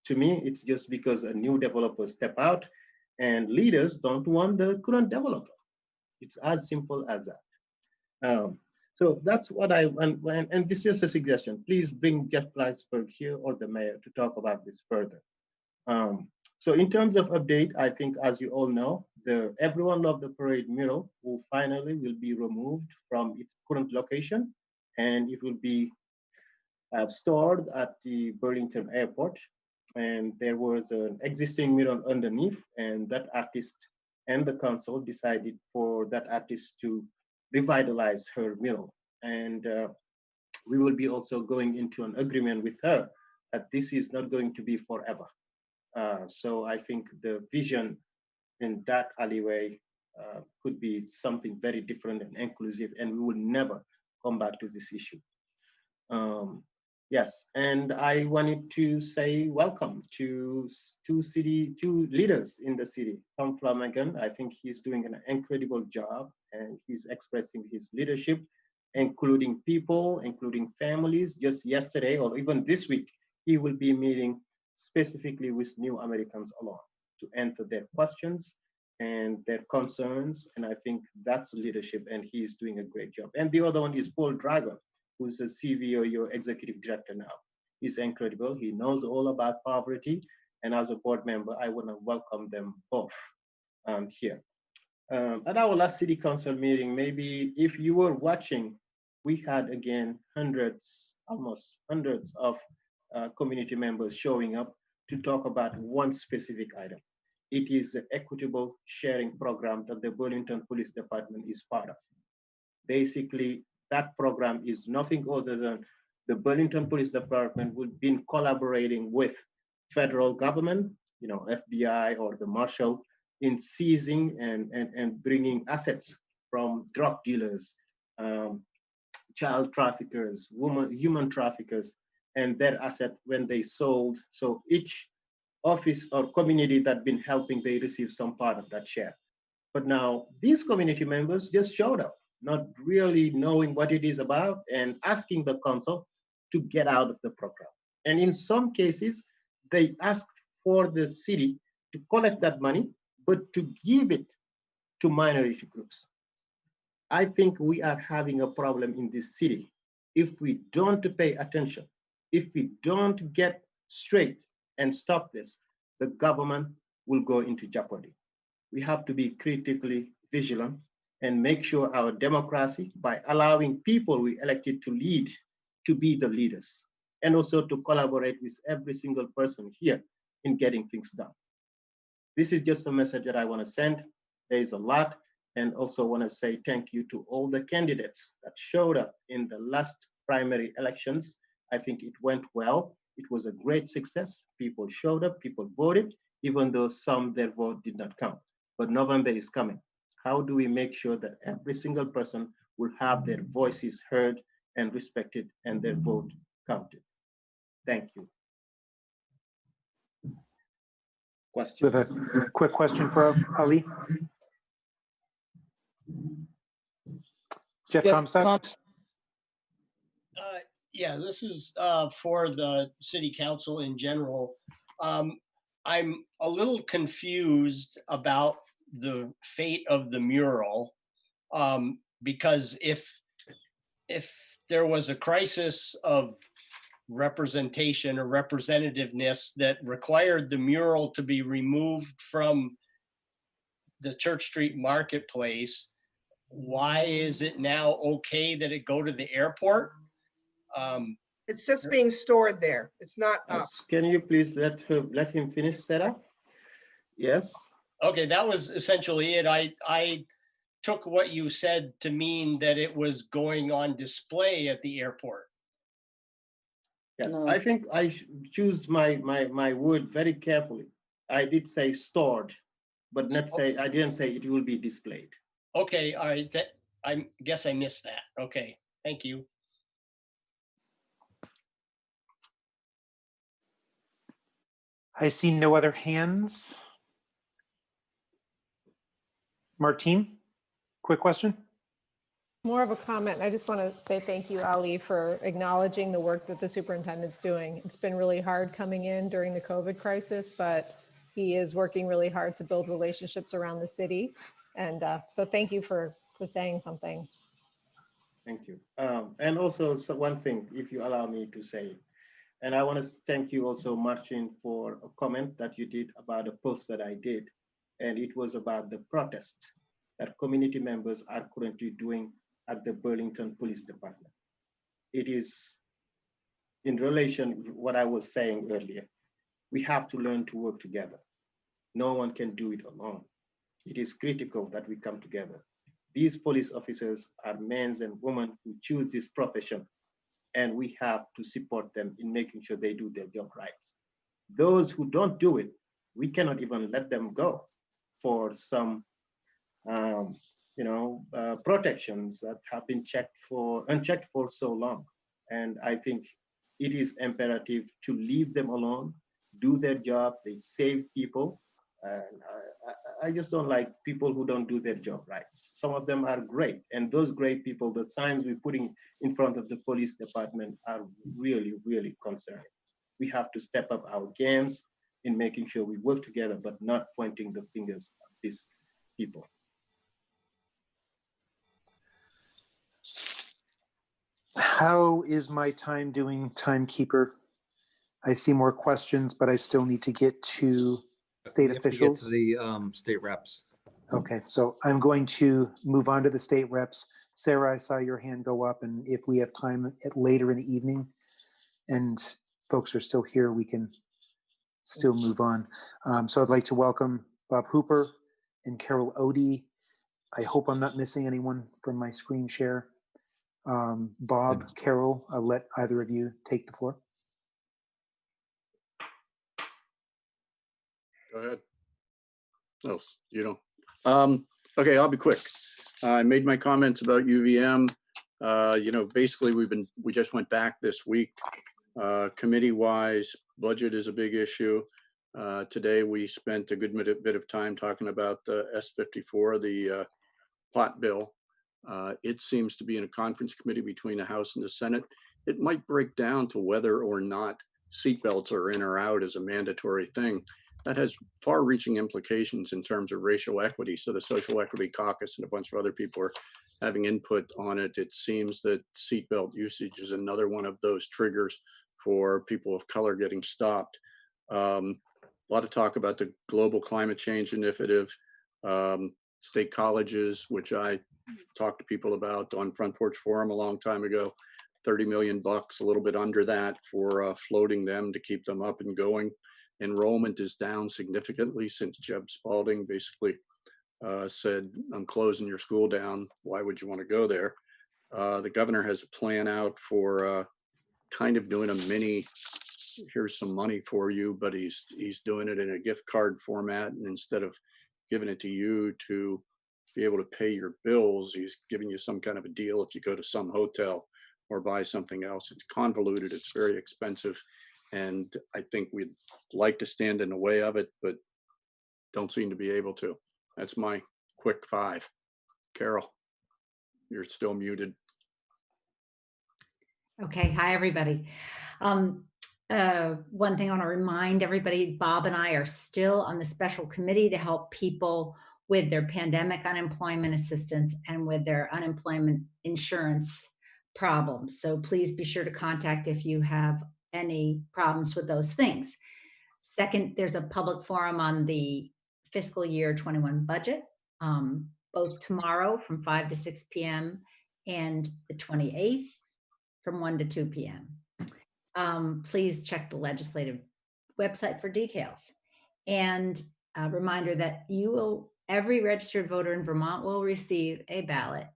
S7: To me, it's just because a new developer step out and leaders don't want the current developer. It's as simple as that. So that's what and this is a suggestion. Please bring Jeff Blythesburg here or the mayor to talk about this further. So in terms of update, I think, as you all know, the Everyone Love the Parade mural will be removed from its current location, and it will be stored at the Burlington airport. And there was an existing mural underneath, and that artist and the council decided for that artist to revitalize her mural. And we will be also going into an agreement with her that this is not going to be forever. So I think the vision in that alleyway could be something very different and inclusive, and we will never come back to this issue. Yes, and I wanted to say welcome to two leaders in the city. Tom Flanagan, I think he's doing an incredible job, and he's expressing his leadership, including people, including families. Just yesterday, or even this week, he will be meeting specifically with New Americans alone to answer their questions and their concerns. And I think that's leadership, and he's doing a great job. And the other one is Paul Dragon, who's a CVO, your executive director now. He's incredible. He knows all about poverty. And as a board member, I want to welcome them both here. At our last city council meeting, maybe if you were watching, we had again almost hundreds of community members showing up to talk about one specific item. It is an equitable sharing program that the Burlington Police Department is part of. Basically, that program is nothing other than the Burlington Police Department would be collaborating with federal government, FBI or the Marshal, in seizing and bringing assets from drug dealers, child traffickers, human traffickers, and their asset when they sold. So each office or community that been helping, they receive some part of that share. But now these community members just showed up, not really knowing what it is about and asking the council to get out of the program. And in some cases, they asked for the city to collect that money, but to give it to minority groups. I think we are having a problem in this city. If we don't pay attention, if we don't get straight and stop this, the government will go into jeopardy. We have to be critically vigilant and make sure our democracy, by allowing people we elected to lead, to be the leaders, and also to collaborate with every single person here in getting things done. This is just a message that I want to send. There is a lot, and also want to say thank you to all the candidates that showed up in the last primary elections. I think it went well. It was a great success. People showed up, people voted, even though their vote did not count. But November is coming. How do we make sure that every single person will have their voices heard and respected and their vote counted? Thank you. Questions?
S2: We have a quick question for Ali. Jeff Comstock?
S5: Yeah, this is for the city council in general. I'm a little confused about the fate of the mural, because if there was a crisis of representation or representativeness that required the mural to be removed from the Church Street Marketplace, why is it now okay that it go to the airport?
S11: It's just being stored there. It's not up.
S7: Can you please let him finish setup? Yes.
S5: Okay, that was essentially it. I took what you said to mean that it was going on display at the airport.
S7: Yes, I think I choose my word very carefully. I did say stored, but I didn't say it will be displayed.
S5: Okay, all right. I guess I missed that. Okay, thank you.
S2: I see no other hands. Martine, quick question.
S12: More of a comment. I just want to say thank you, Ali, for acknowledging the work that the superintendent's doing. It's been really hard coming in during the COVID crisis, but he is working really hard to build relationships around the city. And so thank you for saying something.
S7: Thank you. And also, so one thing, if you allow me to say, and I want to thank you also, Martin, for a comment that you did about a post that I did. And it was about the protest that community members are currently doing at the Burlington Police Department. It is in relation to what I was saying earlier. We have to learn to work together. No one can do it alone. It is critical that we come together. These police officers are men and women who choose this profession, and we have to support them in making sure they do their job right. Those who don't do it, we cannot even let them go for some protections that have been unchecked for so long. And I think it is imperative to leave them alone, do their job, they save people. And I just don't like people who don't do their job right. Some of them are great, and those great people, the signs we're putting in front of the police department are really, really concerning. We have to step up our games in making sure we work together, but not pointing the fingers at these people.
S2: How is my time doing, timekeeper? I see more questions, but I still need to get to state
S4: We have to get
S2: officials.
S4: to the state reps.
S2: Okay, so I'm going to move on to the state reps. Sarah, I saw your hand go up, and if we have time later in the evening and folks are still here, we can still move on. So I'd like to welcome Bob Hooper and Carol Odie. I hope I'm not missing anyone from my screen share. Bob, Carol, I'll let either of you take the floor.
S19: Go ahead. No, you don't. Okay, I'll be quick. I made my comments about UVM. Basically we just went back this week. Committee-wise, budget is a big issue. Today we spent a good bit of time talking about the S54, the plot bill. It seems to be in a conference committee between the House and the Senate. It might break down to whether or not seatbelts are in or out as a mandatory thing. That has far-reaching implications in terms of racial equity. So the Social Equity Caucus and a bunch of other people are having input on it. It seems that seatbelt usage is another one of those triggers for people of color getting stopped. A lot of talk about the Global Climate Change Initiative, state colleges, which I talked to people about on Front Porch Forum a long time ago, $30 million, a little bit under that for floating them to keep them up and going. Enrollment is down significantly since Jeb Spalding basically said, I'm closing your school down. Why would you want to go there? The governor has a plan out for kind of doing a mini, here's some money for you, but he's doing it in a gift card format. And instead of giving it to you to be able to pay your bills, he's giving you some kind of a deal if you go to some hotel or buy something else. It's convoluted, it's very expensive. And I think we'd like to stand in the way of it, but don't seem to be able to. That's my quick 5. Carol, you're still muted.
S13: Okay, hi, everybody. One thing I want to remind everybody, Bob and I are still on the special committee to help people with their pandemic unemployment assistance and with their unemployment insurance problems. So please be sure to contact if you have any problems with those things. Second, there's a public forum on the fiscal year 21 budget, both tomorrow from 5 to 6 p.m. and the 28th from 1 to 2 p.m. Please check the legislative website for details. And a reminder that every registered voter in Vermont will receive a ballot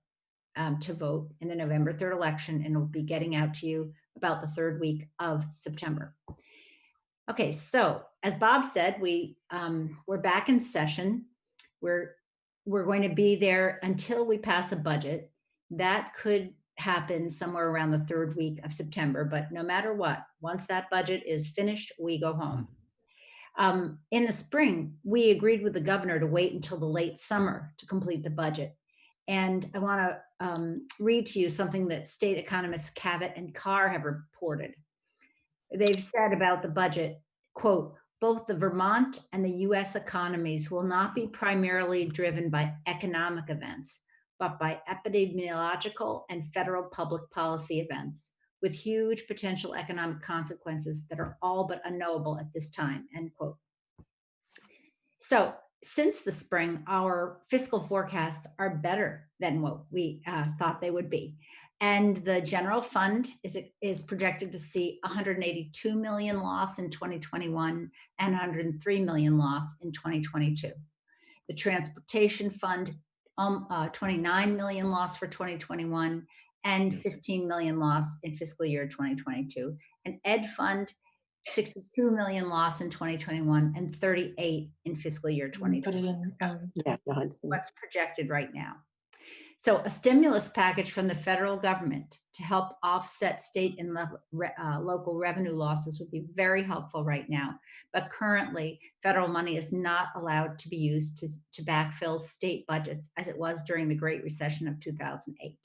S13: to vote in the November 3rd election, and it will be getting out to you about the 3rd week of September. Okay, so as Bob said, we're back in session. We're going to be there until we pass a budget. That could happen somewhere around the 3rd week of September, but no matter what, once that budget is finished, we go home. In the spring, we agreed with the governor to wait until the late summer to complete the budget. And I want to read to you something that state economists Cavett and Carr have reported. They've said about the budget, quote, both the Vermont and the US economies will not be primarily driven by economic events, but by epidemiological and federal public policy events with huge potential economic consequences that are all but unknowable at this time, end quote. So since the spring, our fiscal forecasts are better than what we thought they would be. And the general fund is projected to see 182 million loss in 2021 and 103 million loss in 2022. The transportation fund, 29 million loss for 2021 and 15 million loss in fiscal year 2022. And ed fund, 62 million loss in 2021 and 38 in fiscal year 2022. That's what's projected right now. So a stimulus package from the federal government to help offset state and local revenue losses would be very helpful right now. But currently, federal money is not allowed to be used to backfill state budgets as it was during the Great Recession of 2008.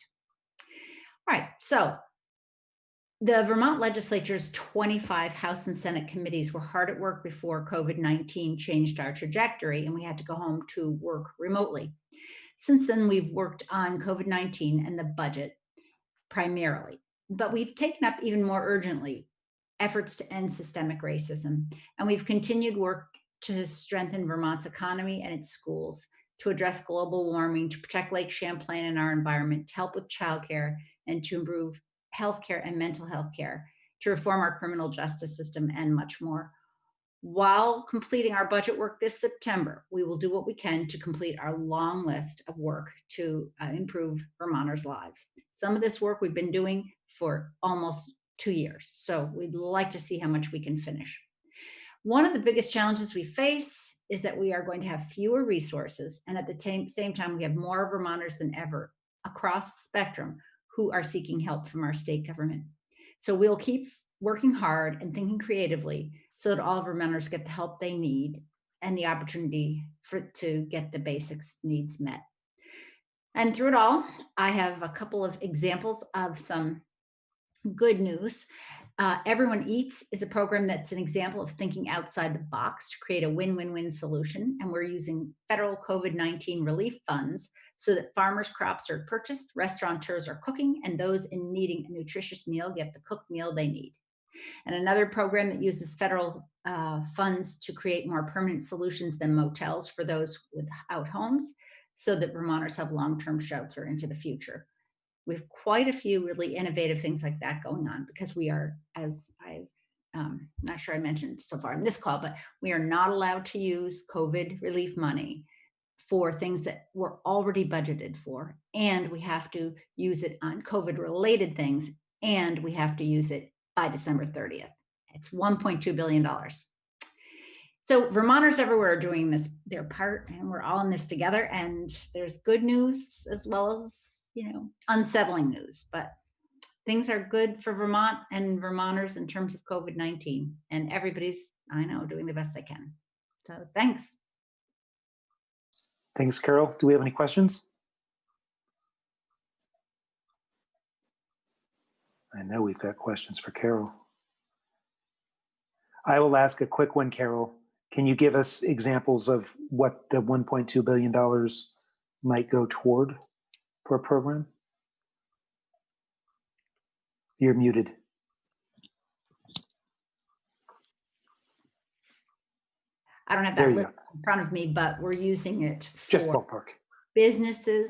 S13: All right, so the Vermont legislature's 25 House and Senate committees were hard at work before COVID-19 changed our trajectory and we had to go home to work remotely. Since then, we've worked on COVID-19 and the budget primarily, but we've taken up even more urgently efforts to end systemic racism. And we've continued work to strengthen Vermont's economy and its schools, to address global warming, to protect Lake Champlain and our environment, to help with childcare, and to improve healthcare and mental health care, to reform our criminal justice system, and much more. While completing our budget work this September, we will do what we can to complete our long list of work to improve Vermonters' lives. Some of this work we've been doing for almost 2 years, so we'd like to see how much we can finish. One of the biggest challenges we face is that we are going to have fewer resources, and at the same time, we have more Vermonters than ever across the spectrum who are seeking help from our state government. So we'll keep working hard and thinking creatively so that all Vermonters get the help they need and the opportunity to get the basic needs met. And through it all, I have a couple of examples of some good news. Everyone Eats is a program that's an example of thinking outside the box to create a win-win-win solution. And we're using federal COVID-19 relief funds so that farmers' crops are purchased, restaurateurs are cooking, and those in needing a nutritious meal get the cooked meal they need. And another program that uses federal funds to create more permanent solutions than motels for those without homes so that Vermonters have long-term shelter into the future. We have quite a few really innovative things like that going on because we are, as I'm not sure I mentioned so far in this call, but we are not allowed to use COVID relief money for things that were already budgeted for. And we have to use it on COVID-related things, and we have to use it by December 30th. It's $1.2 billion. So Vermonters everywhere are doing their part, and we're all in this together. And there's good news as well as, unsettling news, but things are good for Vermont and Vermonters in terms of COVID-19, and everybody's, I know, doing the best they can. So thanks.
S2: Thanks, Carol. Do we have any questions? I know we've got questions for Carol. I will ask a quick one, Carol. Can you give us examples of what the $1.2 billion might go toward for a program? You're muted.
S13: I don't have that list in front of me, but we're using it for
S2: just ballpark
S13: businesses,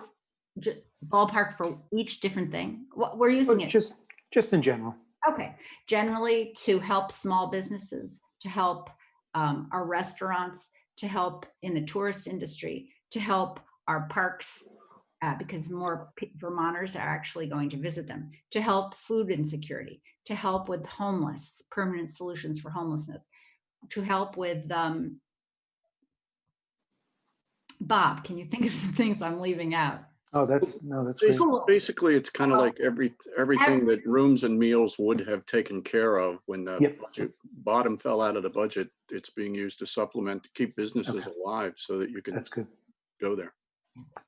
S13: ballpark for each different thing. We're using it
S2: just in general.
S13: Okay, generally to help small businesses, to help our restaurants, to help in the tourist industry, to help our parks, because more Vermonters are actually going to visit them, to help food insecurity, to help with homeless, permanent solutions for homelessness, to help with, Bob, can you think of some things I'm leaving out?
S2: Oh, that's great.
S19: Basically, it's kind of like everything that Rooms and Meals would have taken care of when the budget bottom fell out of the budget. It's being used to supplement to keep businesses alive so that you can
S2: That's good.
S19: go there.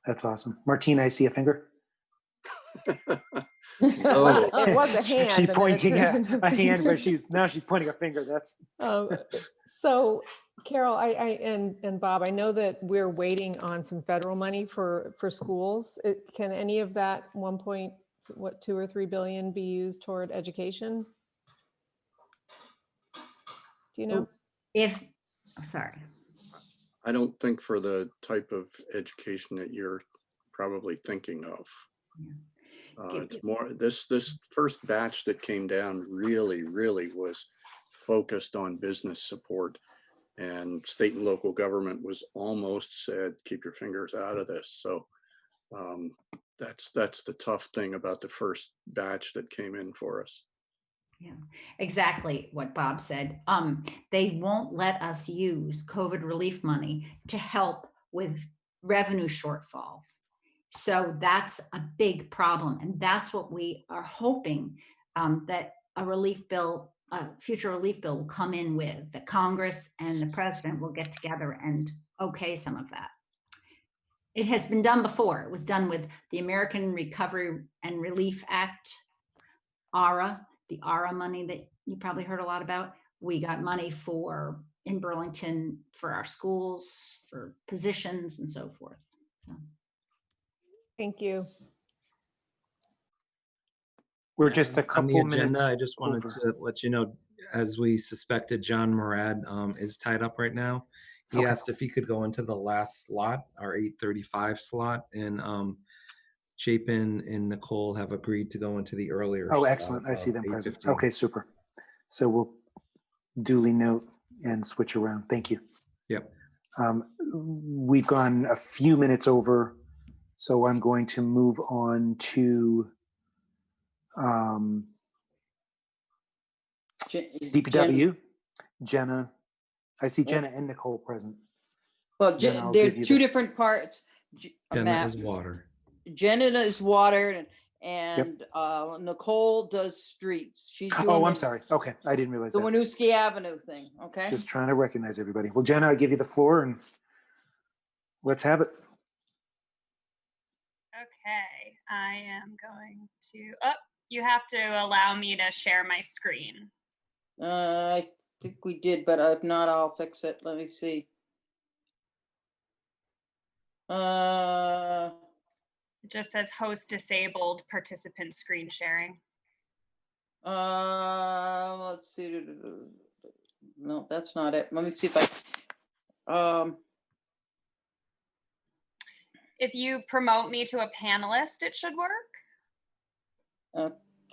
S2: That's awesome. Martina, I see a finger.
S12: It was a hand.
S2: She's
S12: and then it
S2: pointing
S12: turned
S2: a
S12: into-
S2: hand, but now she's pointing a finger. That's
S12: So Carol, and Bob, I know that we're waiting on some federal money for schools. Can any of that 2 or 3 billion be used toward education? Do you know?
S13: I'm sorry.
S19: I don't think for the type of education that you're probably thinking of. It's more this first batch that came down really was focused on business support, and state and local government was almost said, keep your fingers out of this. So that's the tough thing about the first batch that came in for us.
S13: Yeah, exactly what Bob said. They won't let us use COVID relief money to help with revenue shortfalls. So that's a big problem. And that's what we are hoping that a relief bill, a future relief bill will come in with, that Congress and the president will get together and okay some of that. It has been done before. It was done with the American Recovery and Relief Act, ARA, the ARA money that you probably heard a lot about. We got money in Burlington for our schools, for positions and so forth. So.
S12: Thank you.
S2: We're just a
S4: On the
S2: couple
S4: agenda,
S2: minutes.
S4: I just wanted
S2: over.
S4: to let you know, as we suspected, Jon Murad is tied up right now. He
S2: Okay.
S4: asked if he could go into the last slot, our 8:35 slot, and Chapin and Nicole have agreed to go into the earlier.
S2: Oh,
S4: slot
S2: excellent. I
S4: of
S2: see them present.
S4: 8:15.
S2: Okay, super. So we'll duly note and switch around. Thank you.
S4: Yep.
S2: We've gone a few minutes over, so I'm going to move on to DPW. Jenna. I see Jenna and Nicole present.
S1: Well,
S2: Then I'll
S1: they're
S2: give you
S1: two
S2: the-
S1: different parts.
S4: Jenna is water.
S1: Jenna is water, and Nicole does streets. She's doing
S2: Oh, I'm sorry. Okay, I didn't realize
S1: the
S2: that.
S1: Winooski Avenue thing. Okay.
S2: Just trying to recognize everybody. Well, Jenna, I give you the floor and let's have it.
S20: Okay, I am going to, you have to allow me to share my screen.
S1: I think we did, but if not, I'll fix it. Let me see.
S20: It just says host disabled, participant screen sharing.
S1: Let's see. No, that's not it. Let me see if I,
S20: If you promote me to a panelist, it should work.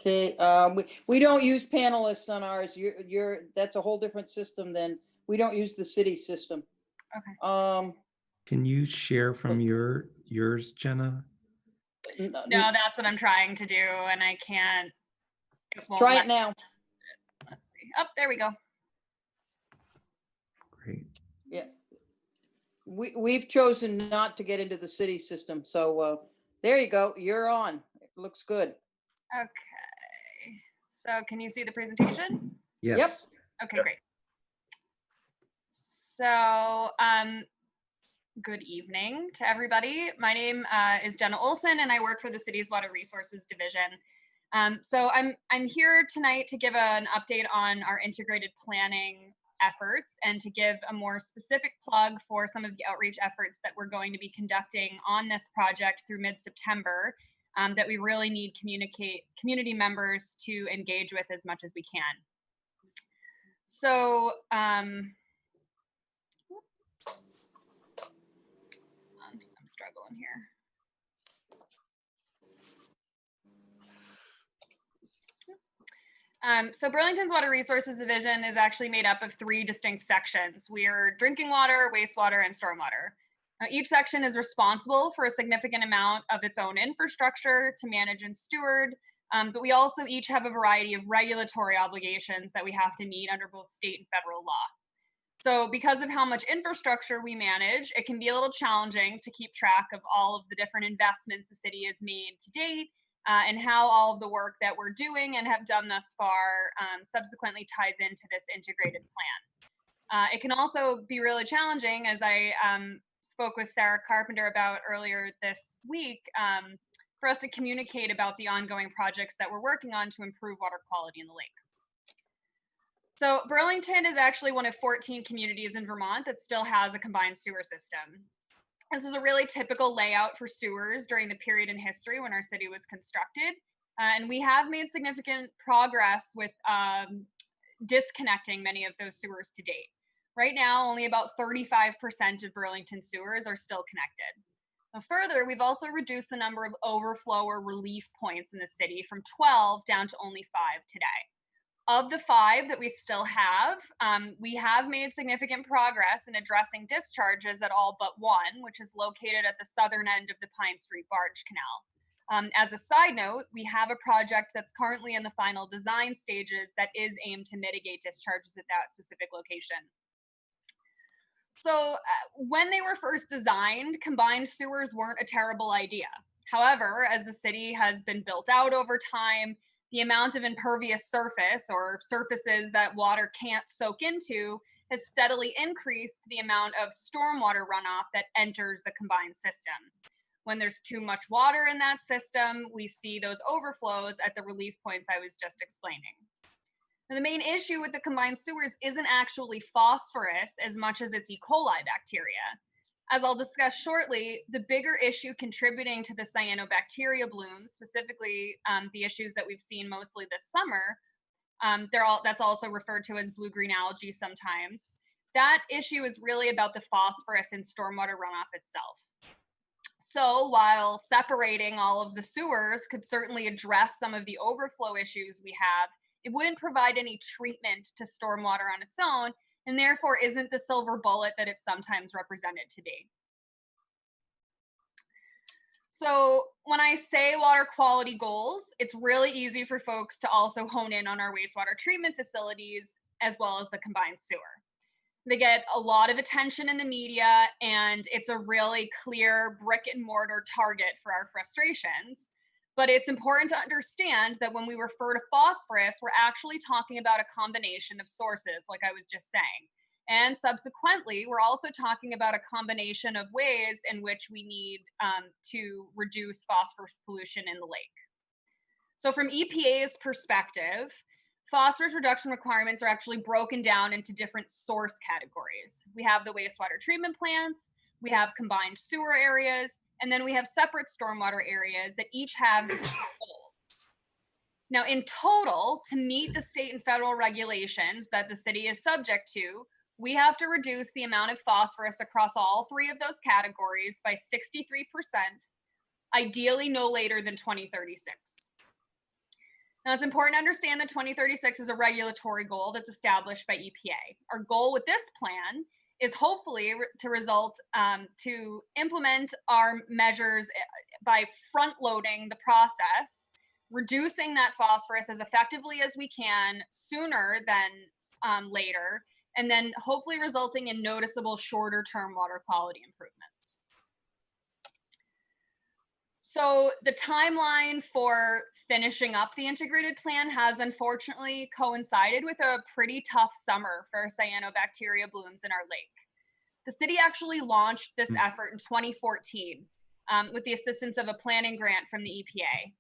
S1: okay. We don't use panelists on ours. That's a whole different system than, we don't use the city system.
S20: Okay.
S4: Can you share from yours, Jenna?
S20: No, that's what I'm trying to do, and I can't. Won't
S1: Try
S20: let
S1: it now.
S20: me. Let's see. Oh, there we go.
S4: Great.
S1: Yeah. We've chosen not to get into the city system. So there you go. You're on. It looks good.
S20: Okay. So can you see the presentation?
S4: Yes.
S1: Yep.
S20: Okay, great. So, good evening to everybody. My name is Jenna Olson, and I work for the city's Water Resources Division. So I'm here tonight to give an update on our integrated planning efforts and to give a more specific plug for some of the outreach efforts that we're going to be conducting on this project through mid-September that we really need community members to engage with as much as we can. So, I'm struggling here. So Burlington's Water Resources Division is actually made up of 3 distinct sections. We are drinking water, wastewater, and stormwater. Now, each section is responsible for a significant amount of its own infrastructure to manage and steward, but we also each have a variety of regulatory obligations that we have to meet under both state and federal law. So because of how much infrastructure we manage, it can be a little challenging to keep track of all of the different investments the city has made to date, and how all of the work that we're doing and have done thus far subsequently ties into this integrated plan. It can also be really challenging, as I spoke with Sarah Carpenter about earlier this week, for us to communicate about the ongoing projects that we're working on to improve water quality in the lake. So Burlington is actually one of 14 communities in Vermont that still has a combined sewer system. This is a really typical layout for sewers during the period in history when our city was constructed. And we have made significant progress with disconnecting many of those sewers to date. Right now, only about 35% of Burlington sewers are still connected. Now, further, we've also reduced the number of overflow or relief points in the city from 12 down to only 5 today. Of the 5 that we still have, we have made significant progress in addressing discharges at all but one, which is located at the southern end of the Pine Street Barge Canal. As a side note, we have a project that's currently in the final design stages that is aimed to mitigate discharges at that specific location. So when they were first designed, combined sewers weren't a terrible idea. However, as the city has been built out over time, the amount of impervious surface, or surfaces that water can't soak into, has steadily increased the amount of stormwater runoff that enters the combined system. When there's too much water in that system, we see those overflows at the relief points I was just explaining. Now, the main issue with the combined sewers isn't actually phosphorus as much as it's E. coli bacteria. As I'll discuss shortly, the bigger issue contributing to the cyanobacteria blooms, specifically the issues that we've seen mostly this summer, that's also referred to as blue-green algae sometimes. That issue is really about the phosphorus in stormwater runoff itself. So while separating all of the sewers could certainly address some of the overflow issues we have, it wouldn't provide any treatment to stormwater on its own, and therefore isn't the silver bullet that it's sometimes represented to be. So when I say water quality goals, it's really easy for folks to also hone in on our wastewater treatment facilities as well as the combined sewer. They get a lot of attention in the media, and it's a really clear brick and mortar target for our frustrations. But it's important to understand that when we refer to phosphorus, we're actually talking about a combination of sources, like I was just saying. And subsequently, we're also talking about a combination of ways in which we need to reduce phosphorus pollution in the lake. So from EPA's perspective, phosphorus reduction requirements are actually broken down into different source categories. We have the wastewater treatment plants, we have combined sewer areas, and then we have separate stormwater areas that each have distinct goals. Now, in total, to meet the state and federal regulations that the city is subject to, we have to reduce the amount of phosphorus across all 3 of those categories by 63%, ideally no later than 2036. Now, it's important to understand that 2036 is a regulatory goal that's established by EPA. Our goal with this plan is hopefully to implement our measures by front-loading the process, reducing that phosphorus as effectively as we can sooner than later, and then hopefully resulting in noticeable shorter-term water quality improvements. So the timeline for finishing up the integrated plan has unfortunately coincided with a pretty tough summer for cyanobacteria blooms in our lake. The city actually launched this effort in 2014 with the assistance of a planning grant from the EPA.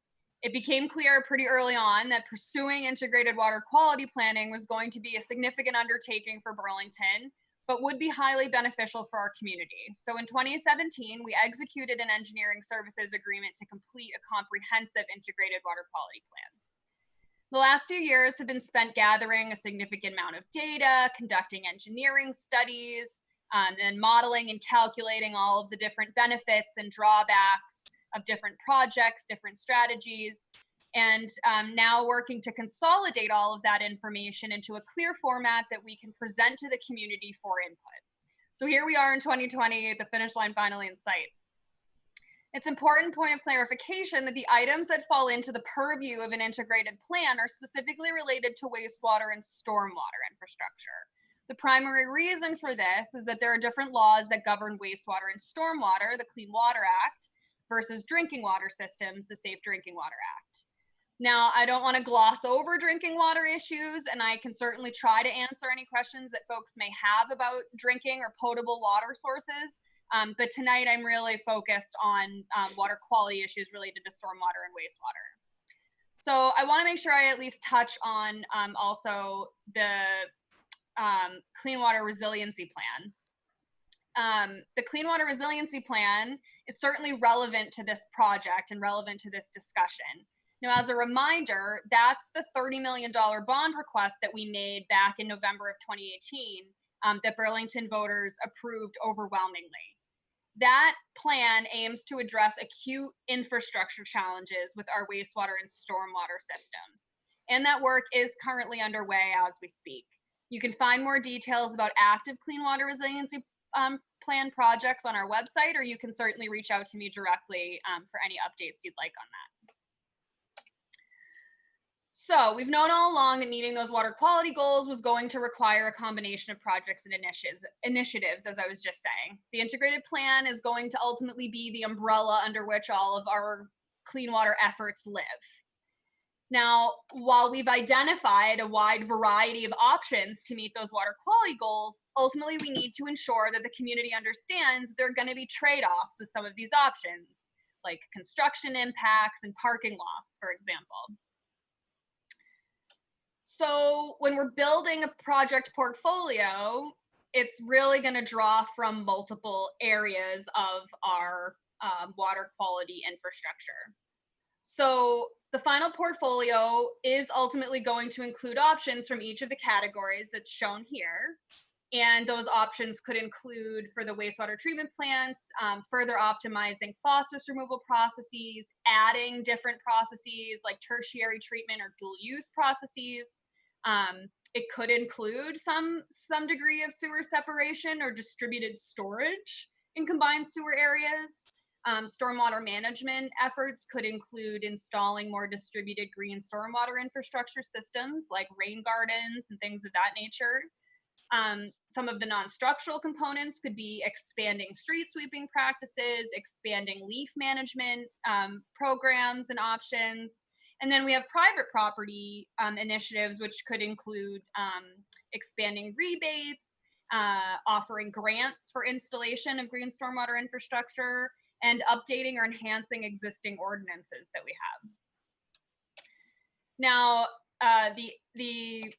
S20: It became clear pretty early on that pursuing integrated water quality planning was going to be a significant undertaking for Burlington, but would be highly beneficial for our community. So in 2017, we executed an engineering services agreement to complete a comprehensive integrated water quality plan. The last few years have been spent gathering a significant amount of data, conducting engineering studies, and modeling and calculating all of the different benefits and drawbacks of different projects, different strategies, and now working to consolidate all of that information into a clear format that we can present to the community for input. So here we are in 2020, the finish line finally in sight. It's an important point of clarification that the items that fall into the purview of an integrated plan are specifically related to wastewater and stormwater infrastructure. The primary reason for this is that there are different laws that govern wastewater and stormwater, the Clean Water Act, versus drinking water systems, the Safe Drinking Water Act. Now, I don't want to gloss over drinking water issues, and I can certainly try to answer any questions that folks may have about drinking or potable water sources. But tonight I'm really focused on water quality issues related to stormwater and wastewater. So I want to make sure I at least touch on also the Clean Water Resiliency Plan. The Clean Water Resiliency Plan is certainly relevant to this project and relevant to this discussion. Now, as a reminder, that's the $30 million bond request that we made back in November of 2018 that Burlington voters approved overwhelmingly. That plan aims to address acute infrastructure challenges with our wastewater and stormwater systems. And that work is currently underway as we speak. You can find more details about active Clean Water Resiliency Plan projects on our website, or you can certainly reach out to me directly for any updates you'd like on that. So we've known all along that meeting those water quality goals was going to require a combination of projects and initiatives, as I was just saying. The integrated plan is going to ultimately be the umbrella under which all of our clean water efforts live. Now, while we've identified a wide variety of options to meet those water quality goals, ultimately we need to ensure that the community understands there are going to be trade-offs with some of these options, like construction impacts and parking loss, for example. So when we're building a project portfolio, it's really going to draw from multiple areas of our water quality infrastructure. So the final portfolio is ultimately going to include options from each of the categories that's shown here. And those options could include, for the wastewater treatment plants, further optimizing phosphorus removal processes, adding different processes like tertiary treatment or dual use processes. It could include some degree of sewer separation or distributed storage in combined sewer areas. Stormwater management efforts could include installing more distributed green stormwater infrastructure systems like rain gardens and things of that nature. Some of the non-structural components could be expanding street sweeping practices, expanding leaf management programs and options. And then we have private property initiatives, which could include expanding rebates, offering grants for installation of green stormwater infrastructure, and updating or enhancing existing ordinances that we have. Now, the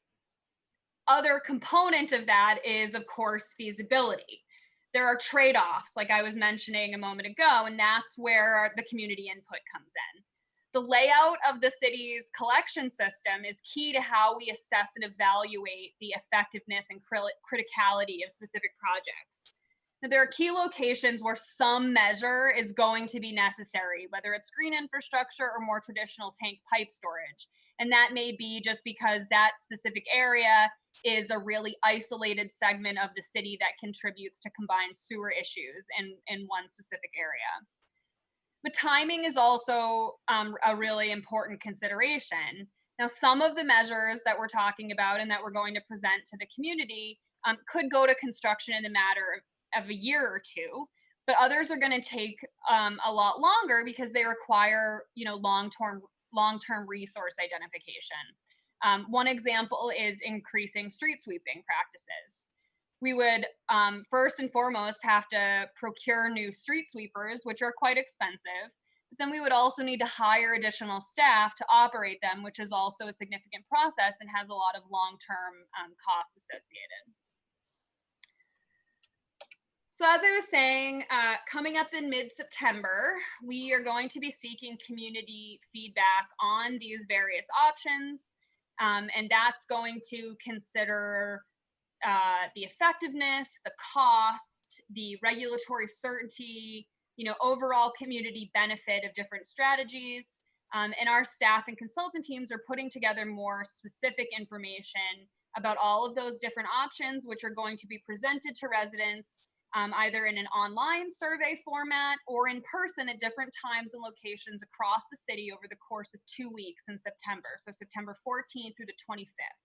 S20: other component of that is, of course, feasibility. There are trade-offs, like I was mentioning a moment ago, and that's where the community input comes in. The layout of the city's collection system is key to how we assess and evaluate the effectiveness and criticality of specific projects. Now, there are key locations where some measure is going to be necessary, whether it's green infrastructure or more traditional tank pipe storage. And that may be just because that specific area is a really isolated segment of the city that contributes to combined sewer issues in one specific area. But timing is also a really important consideration. Now, some of the measures that we're talking about and that we're going to present to the community could go to construction in a matter of a year or two, but others are going to take a lot longer because they require, long-term resource identification. One example is increasing street sweeping practices. We would first and foremost have to procure new street sweepers, which are quite expensive. But then we would also need to hire additional staff to operate them, which is also a significant process and has a lot of long-term costs associated. So as I was saying, coming up in mid-September, we are going to be seeking community feedback on these various options. And that's going to consider the effectiveness, the cost, the regulatory certainty, overall community benefit of different strategies. And our staff and consultant teams are putting together more specific information about all of those different options, which are going to be presented to residents either in an online survey format or in person at different times and locations across the city over the course of 2 weeks in September. So September 14th through the 25th.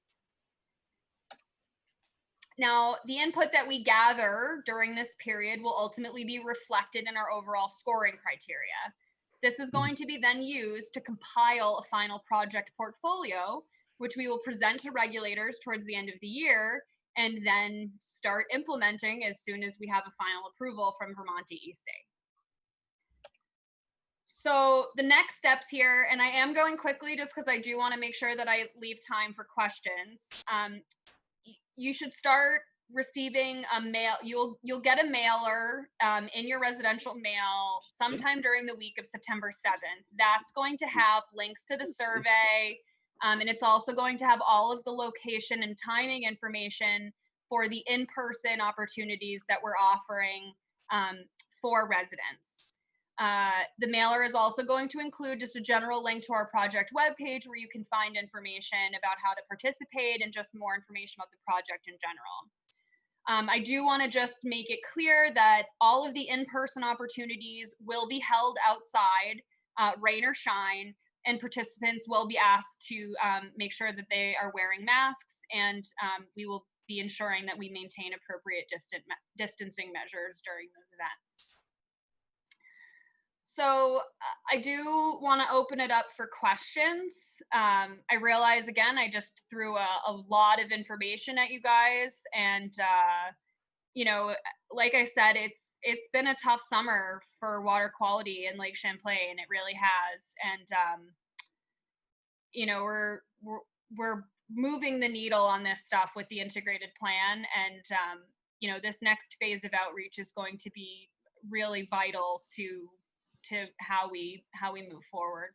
S20: Now, the input that we gather during this period will ultimately be reflected in our overall scoring criteria. This is going to be then used to compile a final project portfolio, which we will present to regulators towards the end of the year, and then start implementing as soon as we have a final approval from Vermont DEC. So the next steps here, and I am going quickly just because I do want to make sure that I leave time for questions. You should start receiving a mail. You'll get a mailer in your residential mail sometime during the week of September 7th. That's going to have links to the survey, and it's also going to have all of the location and timing information for the in-person opportunities that we're offering for residents. The mailer is also going to include just a general link to our project webpage where you can find information about how to participate and just more information about the project in general. I do want to just make it clear that all of the in-person opportunities will be held outside, rain or shine, and participants will be asked to make sure that they are wearing masks, and we will be ensuring that we maintain appropriate distancing measures during those events. So I do want to open it up for questions. I realize, again, I just threw a lot of information at you guys, and you know, like I said, it's been a tough summer for water quality in Lake Champlain. It really has, and you know, we're moving the needle on this stuff with the integrated plan, and you know, this next phase of outreach is going to be really vital to how we move forward.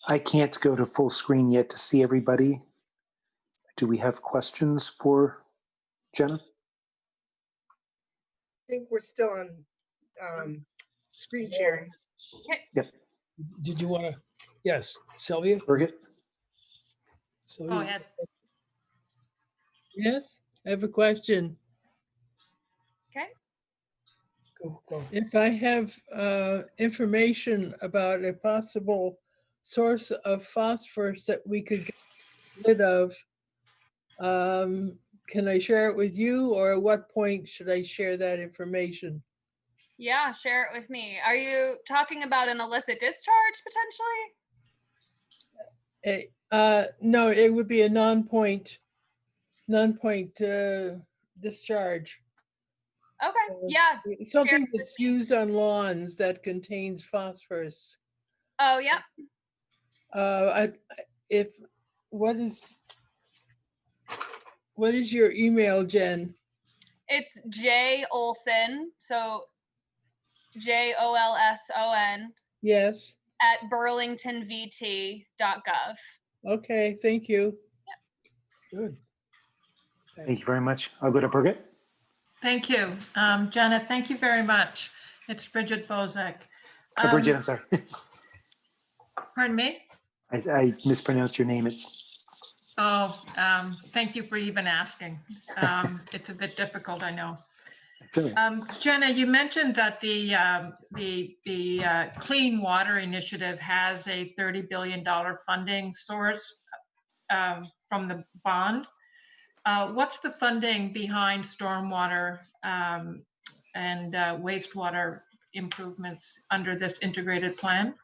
S2: I can't go to full screen yet to see everybody. Do we have questions for Jenna?
S11: I think we're still on screen sharing.
S20: Okay.
S2: Yep.
S8: Did you want to? Yes, Sylvia?
S2: Birgit?
S8: Sylvia?
S16: Go ahead. Yes, I have a question.
S20: Okay.
S8: Go.
S16: If I have information about a possible source of phosphorus that we could get rid of, can I share it with you, or at what point should I share that information?
S20: Yeah, share it with me. Are you talking about an illicit discharge potentially?
S16: No, it would be a non-point discharge.
S20: Okay, yeah.
S16: Something that's used on lawns that contains phosphorus.
S20: Oh, yeah.
S16: What is your email, Jen?
S20: It's J Olson, so JOLSON.
S16: Yes.
S20: At burlingtonvt.gov.
S16: Okay, thank you.
S20: Yep.
S8: Good.
S2: Thank you very much. I'll go to Birgit.
S6: Thank you. Jenna, thank you very much. It's Bridget Bozek.
S2: Bridget, I'm sorry.
S6: Pardon me?
S2: I mispronounced your name.
S6: Thank you for even asking. It's a bit difficult, I know.
S2: It's all right.
S6: Jenna, you mentioned that the Clean Water Initiative has a $30 billion funding source from the bond. What's the funding behind stormwater and wastewater improvements under this integrated plan?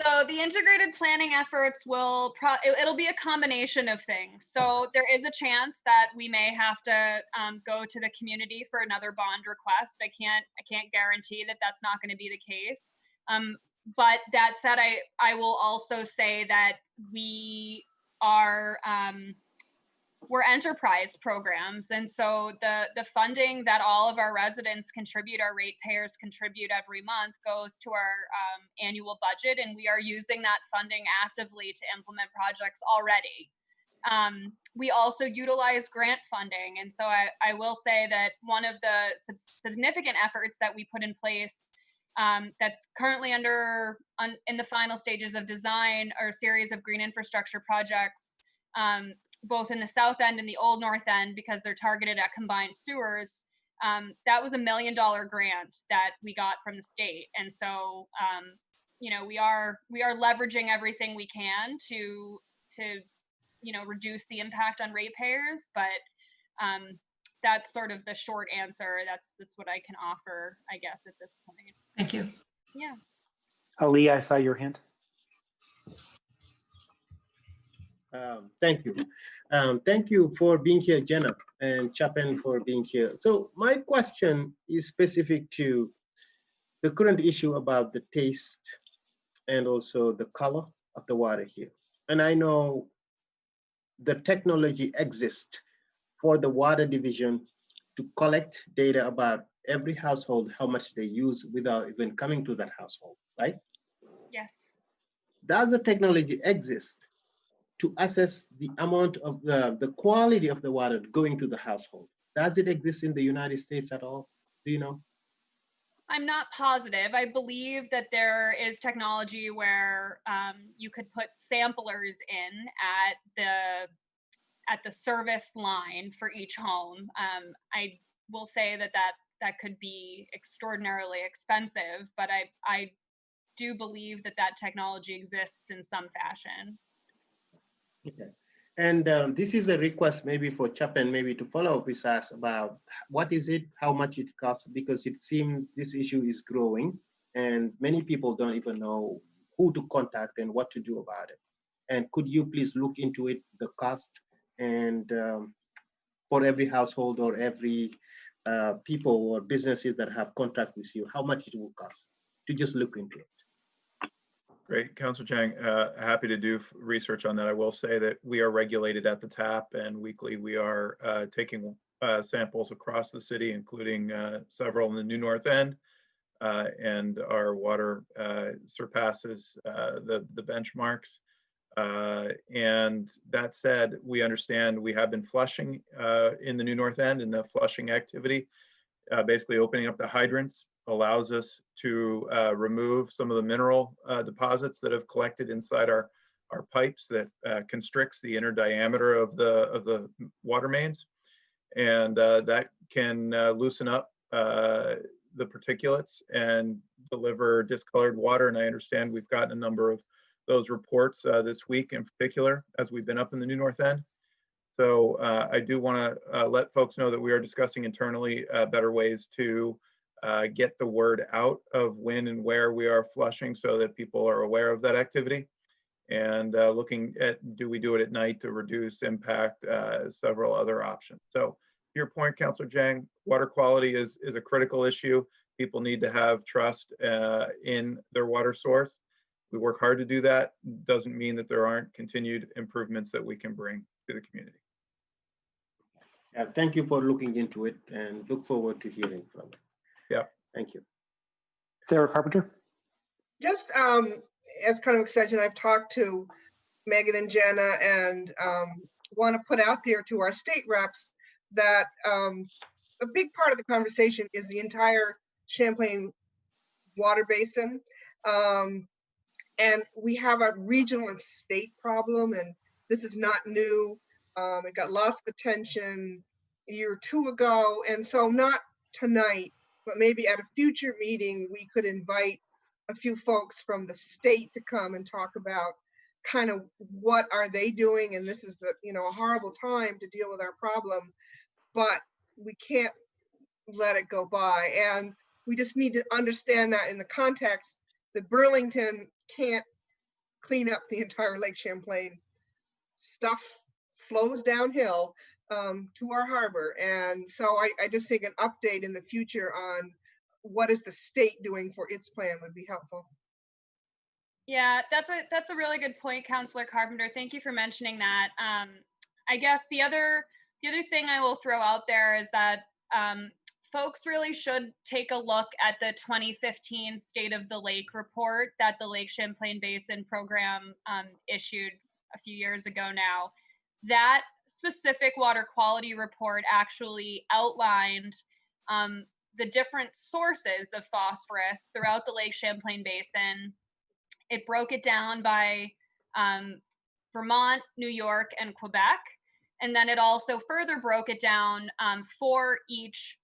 S20: So the integrated planning efforts it'll be a combination of things. So there is a chance that we may have to go to the community for another bond request. I can't guarantee that that's not going to be the case. But that said, I will also say that we are we're enterprise programs, and so the funding that all of our residents contribute, our ratepayers contribute every month, goes to our annual budget, and we are using that funding actively to implement projects already. We also utilize grant funding, and so I will say that one of the significant efforts that we put in place that's currently in the final stages of design are a series of green infrastructure projects, both in the south end and the old north end, because they're targeted at combined sewers. That was $1 million grant that we got from the state. And so, you know, we are leveraging everything we can to reduce the impact on ratepayers. But that's sort of the short answer. That's what I can offer, I guess, at this point.
S6: Thank you.
S20: Yeah.
S21: Ali, I saw your hand.
S7: Thank you. Thank you for being here, Jenna, and Chapin for being here. So my question is specific to the current issue about the taste and also the color of the water here. And I know the technology exists for the water division to collect data about every household, how much they use without even coming to that household, right?
S20: Yes.
S7: Does the technology exist to assess the amount of the quality of the water going to the household? Does it exist in the United States at all? Do you know?
S20: I'm not positive. I believe that there is technology where you could put samplers in at the service line for each home. I will say that could be extraordinarily expensive, but I do believe that technology exists in some fashion.
S7: Okay. And this is a request maybe for Chapin, maybe to follow up with us about what is it, how much it costs, because it seems this issue is growing and many people don't even know who to contact and what to do about it. And could you please look into it, the cost, and for every household or every people or businesses that have contract with you, how much it will cost to just look into it?
S22: Great, Councilor Chang, happy to do research on that. I will say that we are regulated at the tap, and weekly we are taking samples across the city, including several in the New North End, and our water surpasses the benchmarks. And that said, we understand we have been flushing in the New North End, and the flushing activity, basically opening up the hydrants, allows us to remove some of the mineral deposits that have collected inside our pipes that constricts the inner diameter of the water mains, and that can loosen up the particulates and deliver discolored water. And I understand we've gotten a number of those reports this week in particular as we've been up in the New North End. So I do want to let folks know that we are discussing internally better ways to get the word out of when and where we are flushing so that people are aware of that activity, and looking at, do we do it at night to reduce impact, several other options. So to your point, Councilor Jang, water quality is a critical issue. People need to have trust in their water source. We work hard to do that. Doesn't mean that there aren't continued improvements that we can bring to the community.
S7: Yeah, thank you for looking into it and look forward to hearing from it.
S22: Yeah.
S7: Thank you.
S21: Sarah Carpenter.
S11: Just as kind of extension, I've talked to Megan and Jenna and want to put out there to our state reps that a big part of the conversation is the entire Champlain water basin. And we have a regional and state problem, and this is not new. It got lots of attention a year or two ago, and so not tonight, but maybe at a future meeting, we could invite a few folks from the state to come and talk about kind of what are they doing. And this is a horrible time to deal with our problem, but we can't let it go by. And we just need to understand that in the context that Burlington can't clean up the entire Lake Champlain. Stuff flows downhill to our harbor. And so I just think an update in the future on what is the state doing for its plan would be helpful.
S20: Yeah, that's a really good point, Councilor Carpenter. Thank you for mentioning that. I guess the other thing I will throw out there is that folks really should take a look at the 2015 State of the Lake report that the Lake Champlain Basin program issued a few years ago now. That specific water quality report actually outlined the different sources of phosphorus throughout the Lake Champlain Basin. It broke it down by Vermont, New York, and Quebec. And then it also further broke it down for each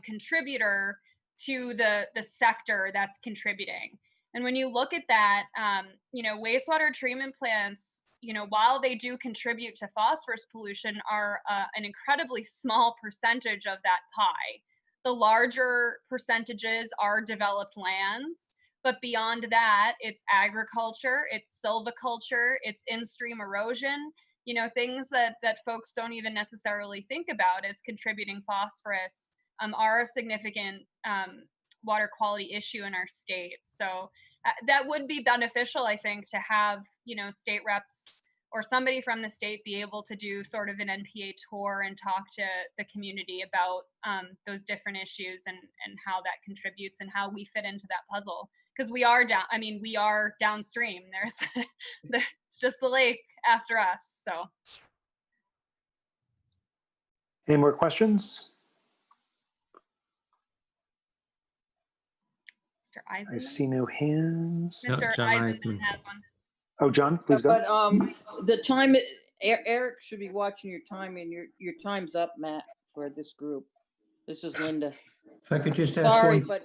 S20: contributor to the sector that's contributing. And when you look at that, wastewater treatment plants while they do contribute to phosphorus pollution, are an incredibly small percentage of that pie. The larger percentages are developed lands, but beyond that, it's agriculture, it's silviculture, it's in-stream erosion, things that folks don't even necessarily think about as contributing phosphorus are a significant water quality issue in our state. So that would be beneficial, I think, to have, state reps or somebody from the state be able to do sort of an NPA tour and talk to the community about those different issues and how that contributes and how we fit into that puzzle. Because we are downstream. It's just the lake after us. So.
S21: Any more questions?
S20: Mr. Eisenman?
S21: I see no hands.
S20: Mr.
S4: John
S20: Eisenman
S4: Eisman.
S20: has one.
S21: Oh, John, please go.
S1: But the time, Eric should be watching your time, and your time's up, Matt, for this group. This is Linda.
S3: If I could just ask
S1: Sorry, but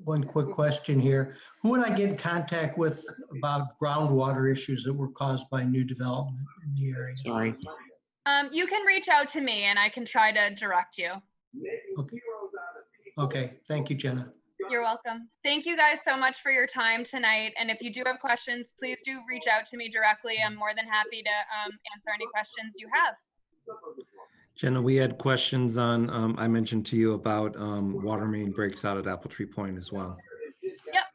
S3: one quick question here. Who would I get in contact with about groundwater issues that were caused by new development in the area?
S21: Sorry.
S20: You can reach out to me and I can try to direct you.
S3: Okay, thank you, Jenna.
S20: You're welcome. Thank you guys so much for your time tonight. And if you do have questions, please do reach out to me directly. I'm more than happy to answer any questions you have.
S4: Jenna, we had questions on, I mentioned to you about water main breaks out at Apple Tree Point as well.
S20: Yep.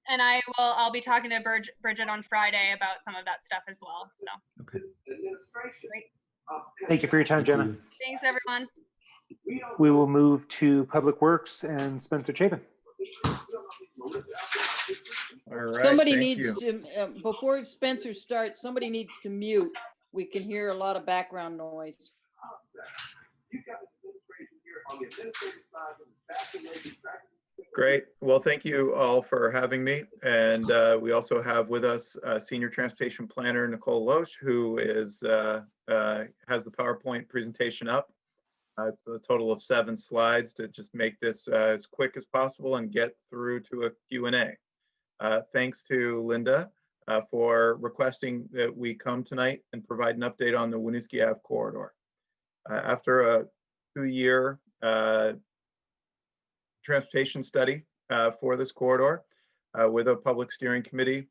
S20: And I'll be talking to Bridget on Friday about some of that stuff as well. So.
S4: Okay.
S20: Great.
S21: Thank you for your time, Jenna.
S20: Thanks, everyone.
S21: We will move to Public Works and Spencer Chapin.
S22: All right.
S1: Somebody
S22: thank
S1: needs
S22: you.
S1: to, before Spencer starts, somebody needs to mute. We can hear a lot of background noise.
S22: Great. Well, thank you all for having me. And we also have with us Senior Transportation Planner Nicole Loesch, who has the PowerPoint presentation up. It's a total of 7 slides to just make this as quick as possible and get through to a Q&A. Thanks to Linda for requesting that we come tonight and provide an update on the Winooski Ave corridor. After a 2-year transportation study for this corridor with a public steering committee,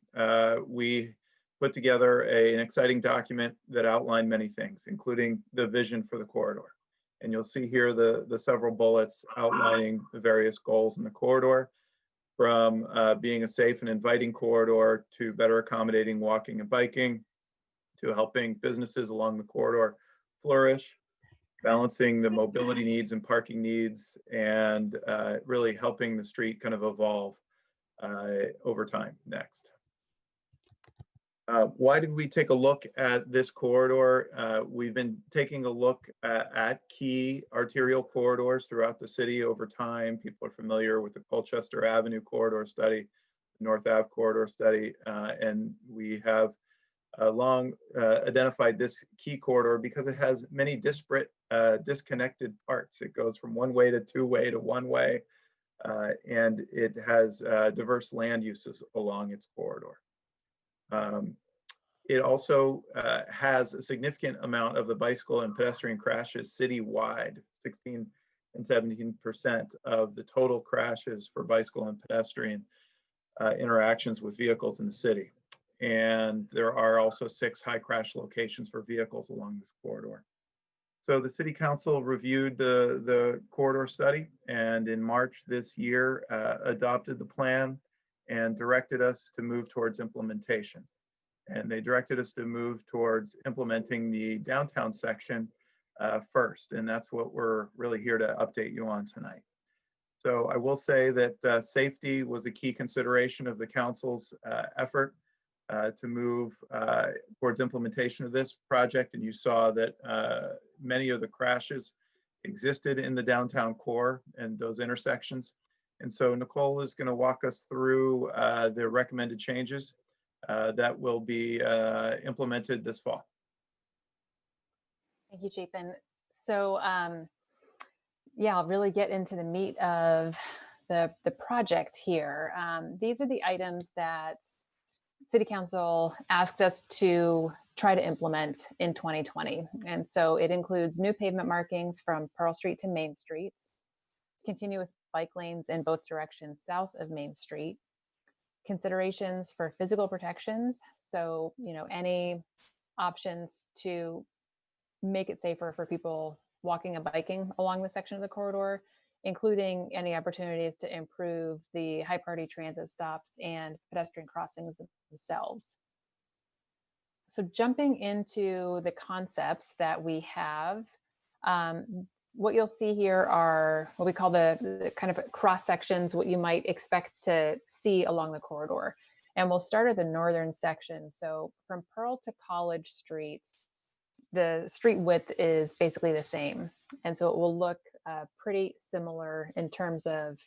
S22: we put together an exciting document that outlined many things, including the vision for the corridor. And you'll see here the several bullets outlining the various goals in the corridor, from being a safe and inviting corridor to better accommodating walking and biking, to helping businesses along the corridor flourish, balancing the mobility needs and parking needs, and really helping the street kind of evolve over time. Next. Why did we take a look at this corridor? We've been taking a look at key arterial corridors throughout the city over time. People are familiar with the Colchester Avenue corridor study, the North Ave corridor study, and we have long identified this key corridor because it has many disparate, disconnected parts. It goes from one way to two way to one way, and it has diverse land uses along its corridor. It also has a significant amount of the bicycle and pedestrian crashes citywide. 16 and 17% of the total crashes for bicycle and pedestrian interactions with vehicles in the city. And there are also 6 high crash locations for vehicles along this corridor. So the City Council reviewed the corridor study, and in March this year adopted the plan and directed us to move towards implementation. And they directed us to move towards implementing the downtown section first. And that's what we're really here to update you on tonight. So I will say that safety was a key consideration of the council's effort to move towards implementation of this project. And you saw that many of the crashes existed in the downtown core and those intersections. And so Nicole is going to walk us through the recommended changes that will be implemented this fall.
S9: Thank you, Chapin. So yeah, I'll really get into the meat of the project here. These are the items that City Council asked us to try to implement in 2020. And so it includes new pavement markings from Pearl Street to Main Street, continuous bike lanes in both directions south of Main Street, considerations for physical protections. So, any options to make it safer for people walking and biking along the section of the corridor, including any opportunities to improve the high priority transit stops and pedestrian crossings themselves. So jumping into the concepts that we have, what you'll see here are what we call the kind of cross sections, what you might expect to see along the corridor. And we'll start at the northern section. So from Pearl to College Street, the street width is basically the same. And so it will look pretty similar in terms of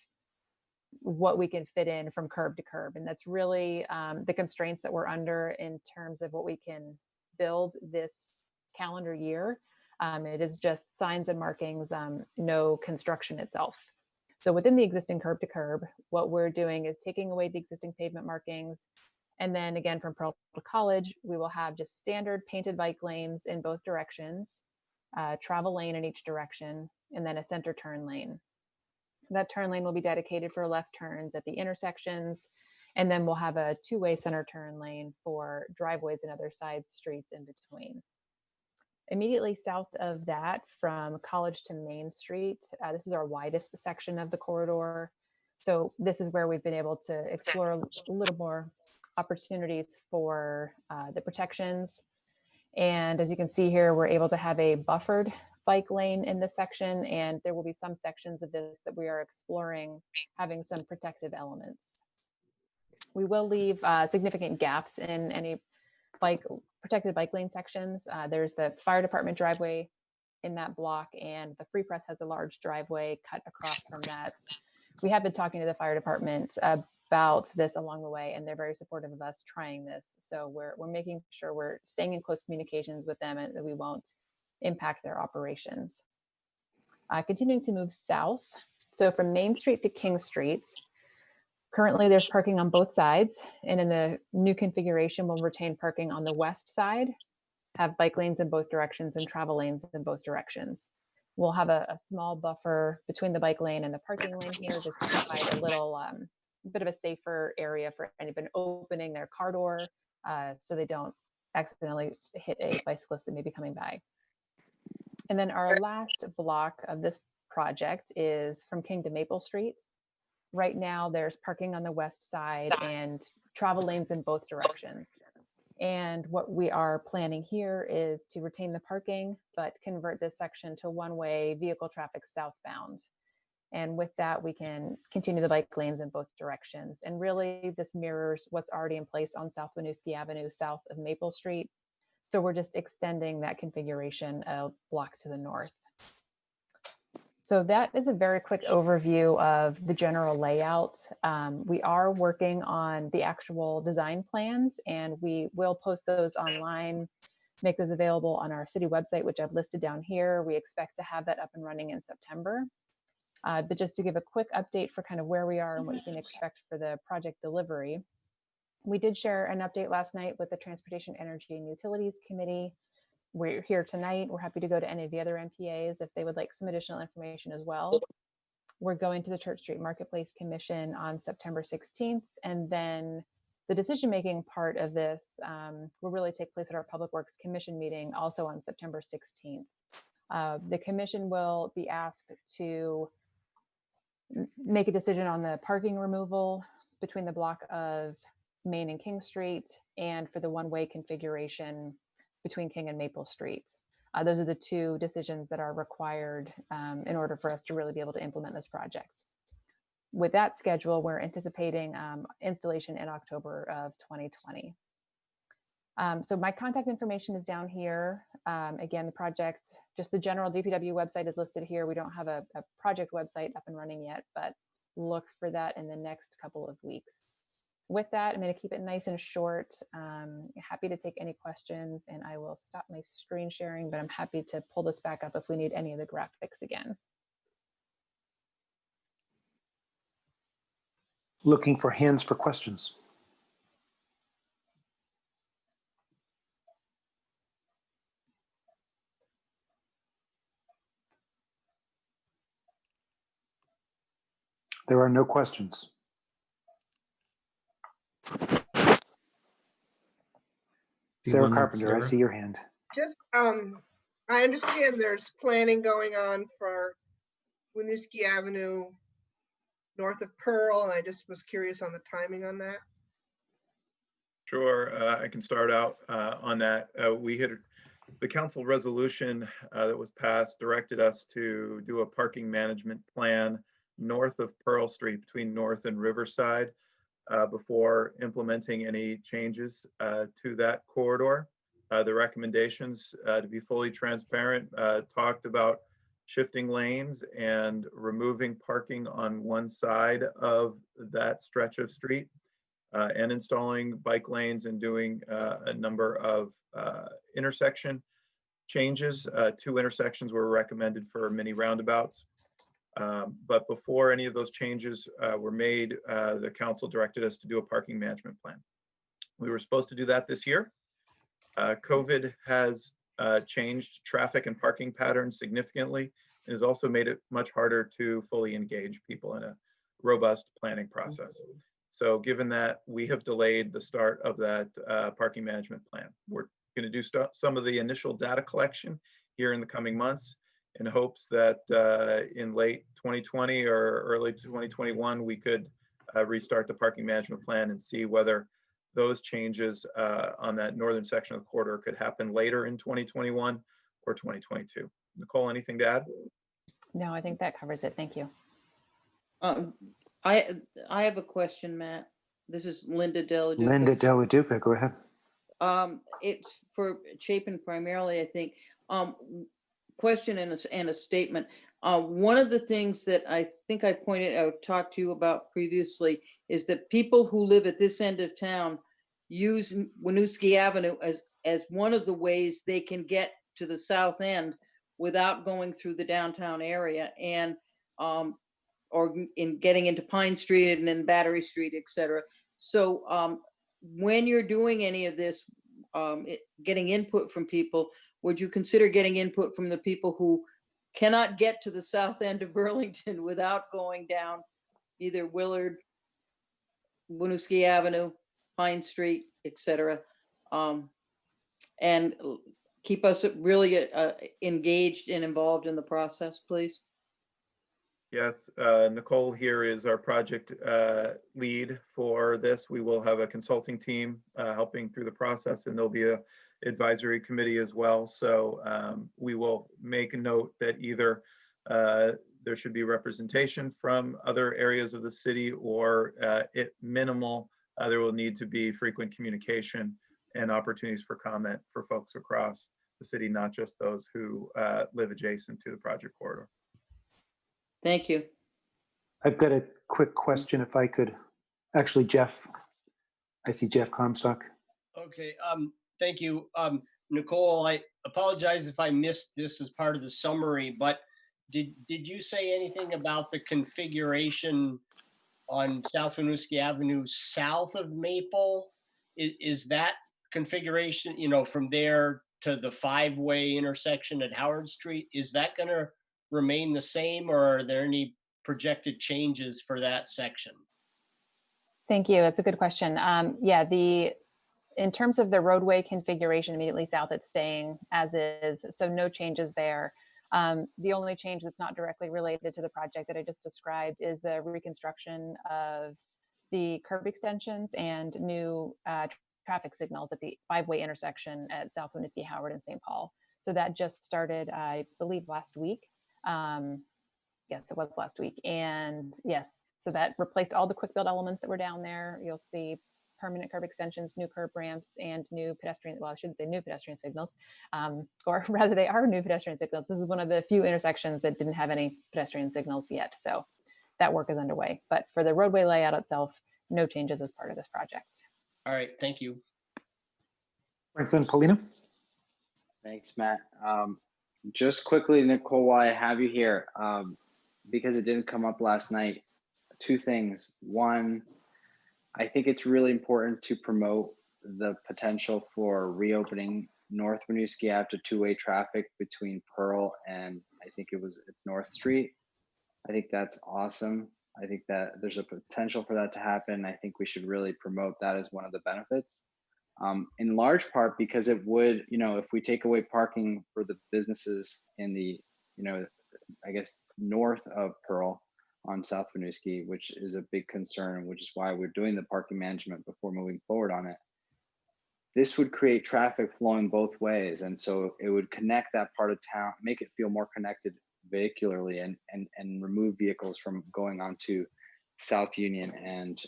S9: what we can fit in from curb to curb. And that's really the constraints that we're under in terms of what we can build this calendar year. It is just signs and markings, no construction itself. So within the existing curb to curb, what we're doing is taking away the existing pavement markings. And then again, from Pearl to College, we will have just standard painted bike lanes in both directions, travel lane in each direction, and then a center turn lane. That turn lane will be dedicated for left turns at the intersections. And then we'll have a two-way center turn lane for driveways and other side streets in between. Immediately south of that, from College to Main Street, this is our widest section of the corridor. So this is where we've been able to explore a little more opportunities for the protections. And as you can see here, we're able to have a buffered bike lane in this section, and there will be some sections of this that we are exploring having some protective elements. We will leave significant gaps in any protected bike lane sections. There's the fire department driveway in that block, and the Free Press has a large driveway cut across from that. We have been talking to the fire department about this along the way, and they're very supportive of us trying this. So we're making sure we're staying in close communications with them and that we won't impact their operations. Continuing to move south. So from Main Street to King Street, currently there's parking on both sides, and in the new configuration, we'll retain parking on the west side, have bike lanes in both directions and travel lanes in both directions. We'll have a small buffer between the bike lane and the parking lane here, just to provide a little bit of a safer area for anybody opening their car door so they don't accidentally hit a bicyclist that may be coming by. And then our last block of this project is from King to Maple Street. Right now, there's parking on the west side and travel lanes in both directions. And what we are planning here is to retain the parking, but convert this section to one-way vehicle traffic southbound. And with that, we can continue the bike lanes in both directions. And really, this mirrors what's already in place on South Winooski Avenue, south of Maple Street. So we're just extending that configuration a block to the north. So that is a very quick overview of the general layout. We are working on the actual design plans, and we will post those online, make those available on our city website, which I've listed down here. We expect to have that up and running in September. But just to give a quick update for kind of where we are and what you can expect for the project delivery. We did share an update last night with the Transportation, Energy, and Utilities Committee. We're here tonight. We're happy to go to any of the other NPAs if they would like some additional information as well. We're going to the Church Street Marketplace Commission on September 16th. And then the decision-making part of this will really take place at our Public Works Commission meeting also on September 16th. The commission will be asked to make a decision on the parking removal between the block of Main and King Street, and for the one-way configuration between King and Maple Streets. Those are the two decisions that are required in order for us to really be able to implement this project. With that schedule, we're anticipating installation in October of 2020. So my contact information is down here. Again, the project, just the general DPW website is listed here. We don't have a project website up and running yet, but look for that in the next couple of weeks. With that, I'm going to keep it nice and short. Happy to take any questions, and I will stop my screen sharing, but I'm happy to pull this back up if we need any of the graphics again.
S21: Looking for hands for questions. There are no questions. Sarah
S4: Anyone,
S21: Carpenter, I
S4: Sarah?
S21: see your hand.
S11: Just, I understand there's planning going on for Winooski Avenue north of Pearl, and I just was curious on the timing on that.
S22: Sure, I can start out on that. The council resolution that was passed directed us to do a parking management plan north of Pearl Street between North and Riverside before implementing any changes to that corridor. The recommendations, to be fully transparent, talked about shifting lanes and removing parking on one side of that stretch of street and installing bike lanes and doing a number of intersection changes. 2 intersections were recommended for mini roundabouts. But before any of those changes were made, the council directed us to do a parking management plan. We were supposed to do that this year. COVID has changed traffic and parking patterns significantly and has also made it much harder to fully engage people in a robust planning process. So given that, we have delayed the start of that parking management plan. We're going to do some of the initial data collection here in the coming months in hopes that in late 2020 or early 2021, we could restart the parking management plan and see whether those changes on that northern section of the corridor could happen later in 2021 or 2022. Nicole, anything to add?
S9: No, I think that covers it. Thank you.
S1: I have a question, Matt. This is Linda Della Duca.
S21: Linda Della Duca, go ahead.
S1: It's for Chapin primarily, I think. Question and a statement. One of the things that I think I've talked to you about previously is that people who live at this end of town use Winooski Avenue as one of the ways they can get to the south end without going through the downtown area and or in getting into Pine Street and then Battery Street, et cetera. So when you're doing any of this, getting input from people, would you consider getting input from the people who cannot get to the south end of Burlington without going down either Willard, Winooski Avenue, Pine Street, et cetera, and keep us really engaged and involved in the process, please?
S22: Yes, Nicole here is our project lead for this. We will have a consulting team helping through the process, and there'll be a advisory committee as well. So we will make a note that either there should be representation from other areas of the city, or at minimal, there will need to be frequent communication and opportunities for comment for folks across the city, not just those who live adjacent to the project corridor.
S1: Thank you.
S21: I've got a quick question if I could. Actually, Jeff, I see Jeff Comstock.
S5: Okay, thank you. Nicole, I apologize if I missed this as part of the summary, but did you say anything about the configuration on South Winooski Avenue south of Maple? Is that configuration, from there to the 5-way intersection at Howard Street, is that going to remain the same, or are there any projected changes for that section?
S9: Thank you. That's a good question. Yeah, in terms of the roadway configuration immediately south, it's staying as is, so no changes there. The only change that's not directly related to the project that I just described is the reconstruction of the curb extensions and new traffic signals at the 5-way intersection at South Winooski, Howard, and St. Paul. So that just started, I believe, last week. Yes, it was last week. And yes, so that replaced all the quick build elements that were down there. You'll see permanent curb extensions, new curb ramps, and new pedestrian, well, I shouldn't say new pedestrian signals, or rather they are new pedestrian signals. This is one of the few intersections that didn't have any pedestrian signals yet. So that work is underway. But for the roadway layout itself, no changes as part of this project.
S5: All right, thank you.
S21: Franklin Polino.
S15: Thanks, Matt. Just quickly, Nicole, while I have you here, because it didn't come up last night, 2 things. One, I think it's really important to promote the potential for reopening North Winooski Ave to 2-way traffic between Pearl and I think it's North Street. I think that's awesome. I think that there's a potential for that to happen. I think we should really promote that as one of the benefits. In large part because it would, if we take away parking for the businesses in the, I guess, north of Pearl on South Winooski, which is a big concern, which is why we're doing the parking management before moving forward on it. This would create traffic flowing both ways. And so it would connect that part of town, make it feel more connected vehicularly and remove vehicles from going onto South Union. And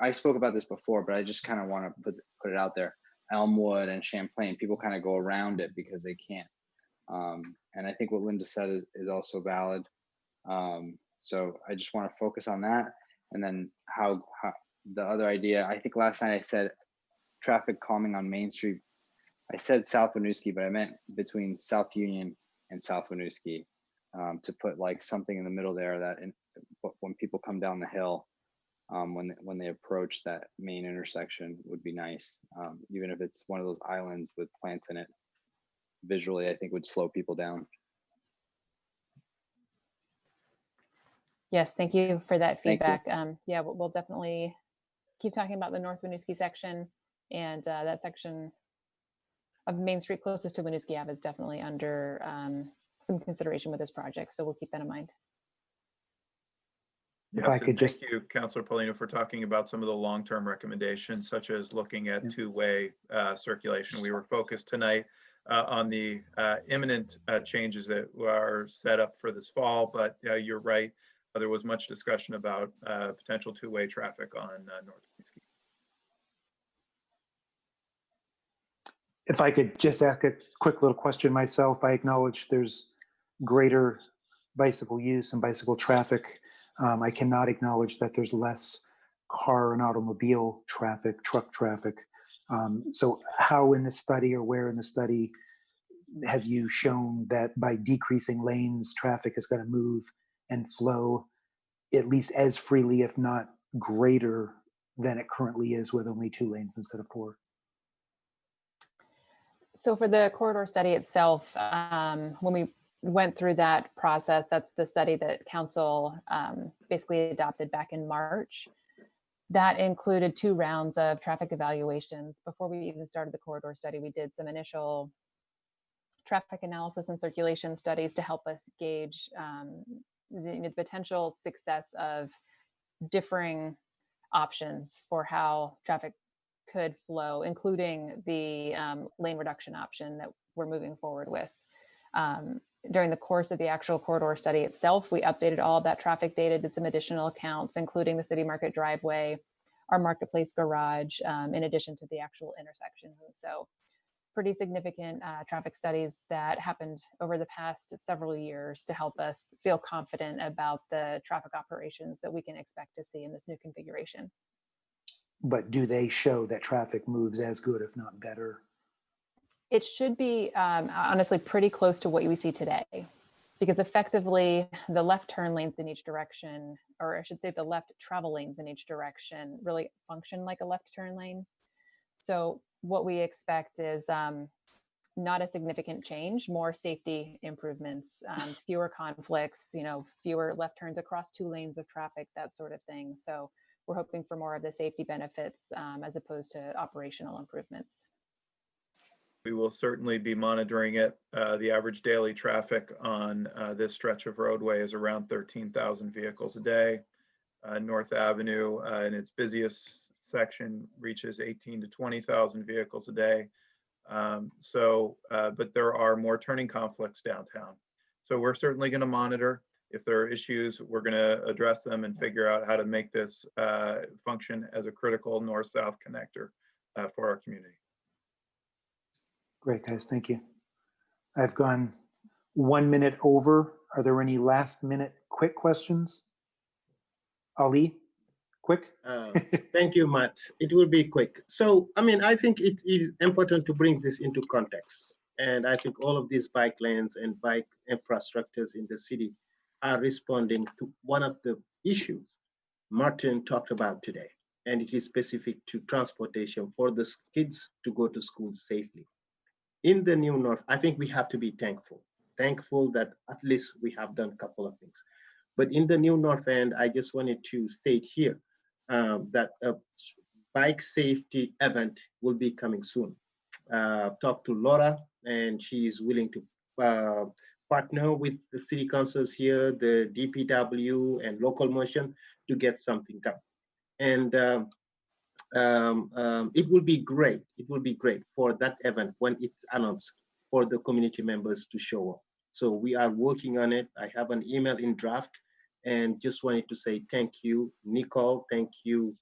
S15: I spoke about this before, but I just kind of want to put it out there. Elmwood and Champlain, people kind of go around it because they can't. And I think what Linda said is also valid. So I just want to focus on that. And then how the other idea, I think last night I said traffic calming on Main Street. I said South Winooski, but I meant between South Union and South Winooski, to put like something in the middle there that when people come down the hill, when they approach that main intersection would be nice. Even if it's one of those islands with plants in it, visually, I think would slow people down.
S9: Yes, thank you for that
S15: Thank you.
S9: feedback. Yeah, we'll definitely keep talking about the North Winooski section, and that section of Main Street closest to Winooski Ave is definitely under some consideration with this project. So we'll keep that in mind.
S21: If I could just,
S22: thank you, Councilor Paulino, for talking about some of the long-term recommendations, such as looking at two-way circulation. We were focused tonight on the imminent changes that are set up for this fall, but you're right. There was much discussion about potential two-way traffic on North Winooski.
S21: if I could just ask a quick little question myself, I acknowledge there's greater bicycle use and bicycle traffic. I cannot acknowledge that there's less car and automobile traffic, truck traffic. So how in the study or where in the study have you shown that by decreasing lanes, traffic is going to move and flow at least as freely, if not greater than it currently is with only 2 lanes instead of 4?
S9: So for the corridor study itself, when we went through that process, that's the study that council basically adopted back in March. That included 2 rounds of traffic evaluations. Before we even started the corridor study, we did some initial traffic analysis and circulation studies to help us gauge the potential success of differing options for how traffic could flow, including the lane reduction option that we're moving forward with. During the course of the actual corridor study itself, we updated all of that traffic data, did some additional counts, including the City Market driveway, our marketplace garage, in addition to the actual intersections. And so pretty significant traffic studies that happened over the past several years to help us feel confident about the traffic operations that we can expect to see in this new configuration.
S21: But do they show that traffic moves as good, if not better?
S9: It should be honestly pretty close to what we see today, because effectively the left turn lanes in each direction, or I should say the left travel lanes in each direction, really function like a left turn lane. So what we expect is not a significant change, more safety improvements, fewer conflicts, fewer left turns across 2 lanes of traffic, that sort of thing. So we're hoping for more of the safety benefits as opposed to operational improvements.
S22: We will certainly be monitoring it. The average daily traffic on this stretch of roadway is around 13,000 vehicles a day. North Avenue in its busiest section reaches 18 to 20,000 vehicles a day. But there are more turning conflicts downtown. So we're certainly going to monitor. If there are issues, we're going to address them and figure out how to make this function as a critical north-south connector for our community.
S21: Great, guys. Thank you. I've gone 1 minute over. Are there any last minute quick questions? Ali, quick?
S7: Thank you, Matt. It will be quick. So, I think it is important to bring this into context. And I think all of these bike lanes and bike infrastructures in the city are responding to one of the issues Martin talked about today. And it is specific to transportation for the kids to go to school safely. In the New North, I think we have to be thankful that at least we have done a couple of things. But in the New North End, I just wanted to state here that a bike safety event will be coming soon. Talk to Laura, and she is willing to partner with the city councils here, the DPW and local motion to get something done. And it will be great. It will be great for that event when it's announced for the community members to show up. So we are working on it. I have an email in draft, and just wanted to say thank you, Nicole. Thank you,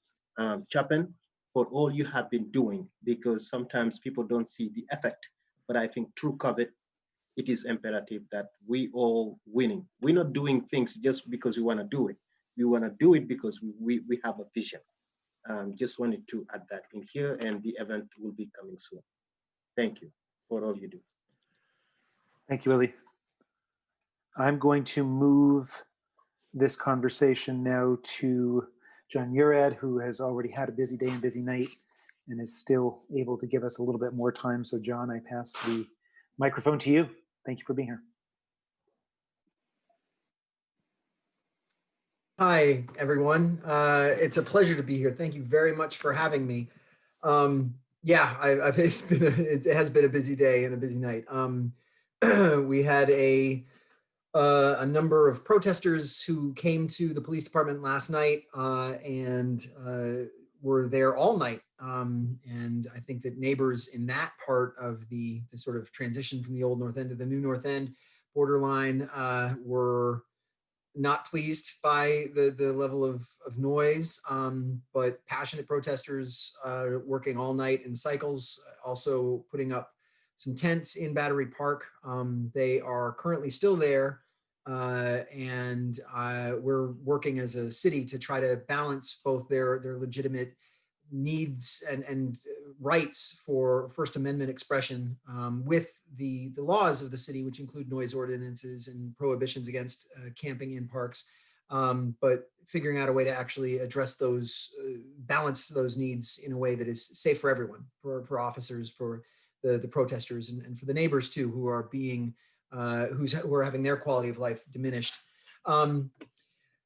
S7: Chapin, for all you have been doing, because sometimes people don't see the effect. But I think through COVID, it is imperative that we all winning. We're not doing things just because we want to do it. We want to do it because we have a vision. Just wanted to add that in here, and the event will be coming soon. Thank you for all you do.
S21: Thank you, Willie. I'm going to move this conversation now to Jon Murad, who has already had a busy day and busy night and is still able to give us a little bit more time. So Jon, I pass the microphone to you. Thank you for being here.
S10: Hi, everyone. It's a pleasure to be here. Thank you very much for having me. Yeah, it has been a busy day and a busy night. We had a number of protesters who came to the police department last night and were there all night. And I think that neighbors in that part of the sort of transition from the old North End to the new North End borderline were not pleased by the level of noise, but passionate protesters working all night in cycles, also putting up some tents in Battery Park. They are currently still there, and we're working as a city to try to balance both their legitimate needs and rights for First Amendment expression with the laws of the city, which include noise ordinances and prohibitions against camping in parks, but figuring out a way to actually address those, balance those needs in a way that is safe for everyone, for officers, for the protesters, and for the neighbors too, who are being, who are having their quality of life diminished.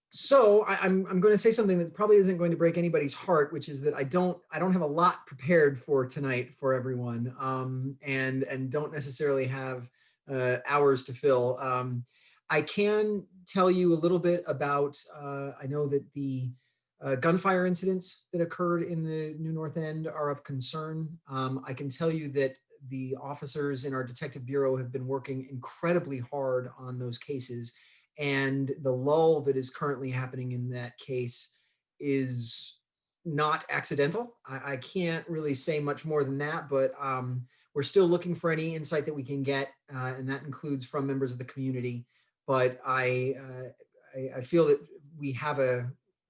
S10: So I'm going to say something that probably isn't going to break anybody's heart, which is that I don't have a lot prepared for tonight for everyone, and don't necessarily have hours to fill. I can tell you a little bit about, I know that the gunfire incidents that occurred in the New North End are of concern. I can tell you that the officers in our detective bureau have been working incredibly hard on those cases. And the lull that is currently happening in that case is not accidental. I can't really say much more than that, but we're still looking for any insight that we can get, and that includes from members of the community. But I feel that we have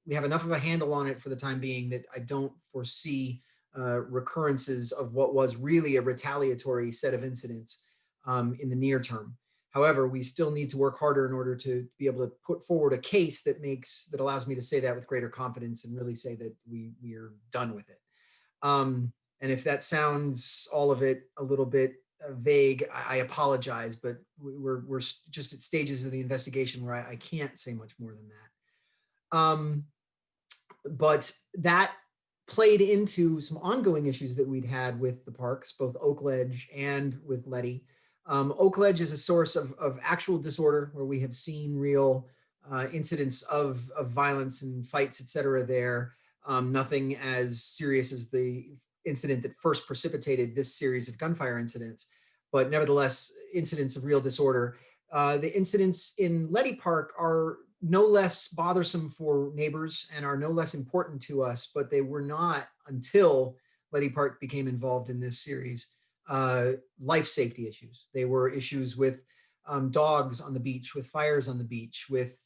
S10: enough of a handle on it for the time being that I don't foresee recurrences of what was really a retaliatory set of incidents in the near term. However, we still need to work harder in order to be able to put forward a case that allows me to say that with greater confidence and really say that we are done with it. And if that sounds all of it a little bit vague, I apologize, but we're just at stages of the investigation where I can't say much more than that. But that played into some ongoing issues that we'd had with the parks, both Oakledge and with Letty. Oakledge is a source of actual disorder where we have seen real incidents of violence and fights, et cetera, there. Nothing as serious as the incident that first precipitated this series of gunfire incidents, but nevertheless, incidents of real disorder. The incidents in Letty Park are no less bothersome for neighbors and are no less important to us, but they were not until Letty Park became involved in this series. Life safety issues. They were issues with dogs on the beach, with fires on the beach, with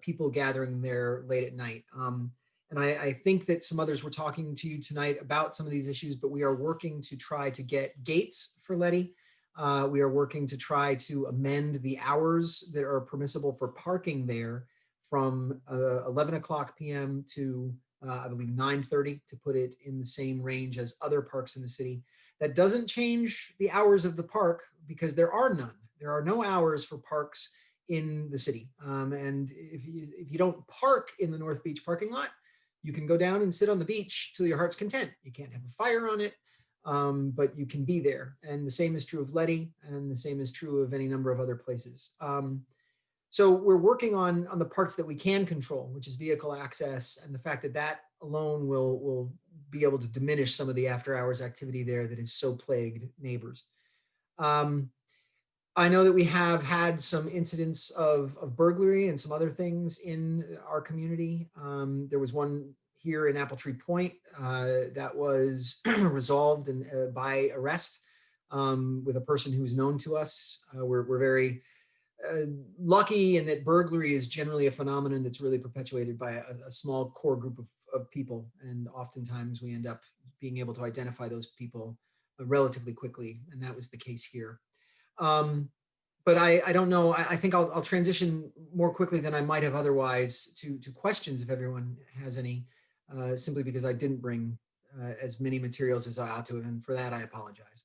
S10: people gathering there late at night. And I think that some others were talking to you tonight about some of these issues, but we are working to try to get gates for Letty. We are working to try to amend the hours that are permissible for parking there from 11 o'clock p.m. to I believe 9:30, to put it in the same range as other parks in the city. That doesn't change the hours of the park because there are none. There are no hours for parks in the city. And if you don't park in the North Beach parking lot, you can go down and sit on the beach till your heart's content. You can't have a fire on it, but you can be there. And the same is true of Letty, and the same is true of any number of other places. So we're working on the parts that we can control, which is vehicle access, and the fact that that alone will be able to diminish some of the after hours activity there that has so plagued neighbors. I know that we have had some incidents of burglary and some other things in our community. There was one here in Apple Tree Point that was resolved by arrest with a person who's known to us. We're very lucky in that burglary is generally a phenomenon that's really perpetuated by a small core group of people. And oftentimes we end up being able to identify those people relatively quickly. And that was the case here. But I don't know, I think I'll transition more quickly than I might have otherwise to questions if everyone has any, simply because I didn't bring as many materials as I ought to, and for that I apologize.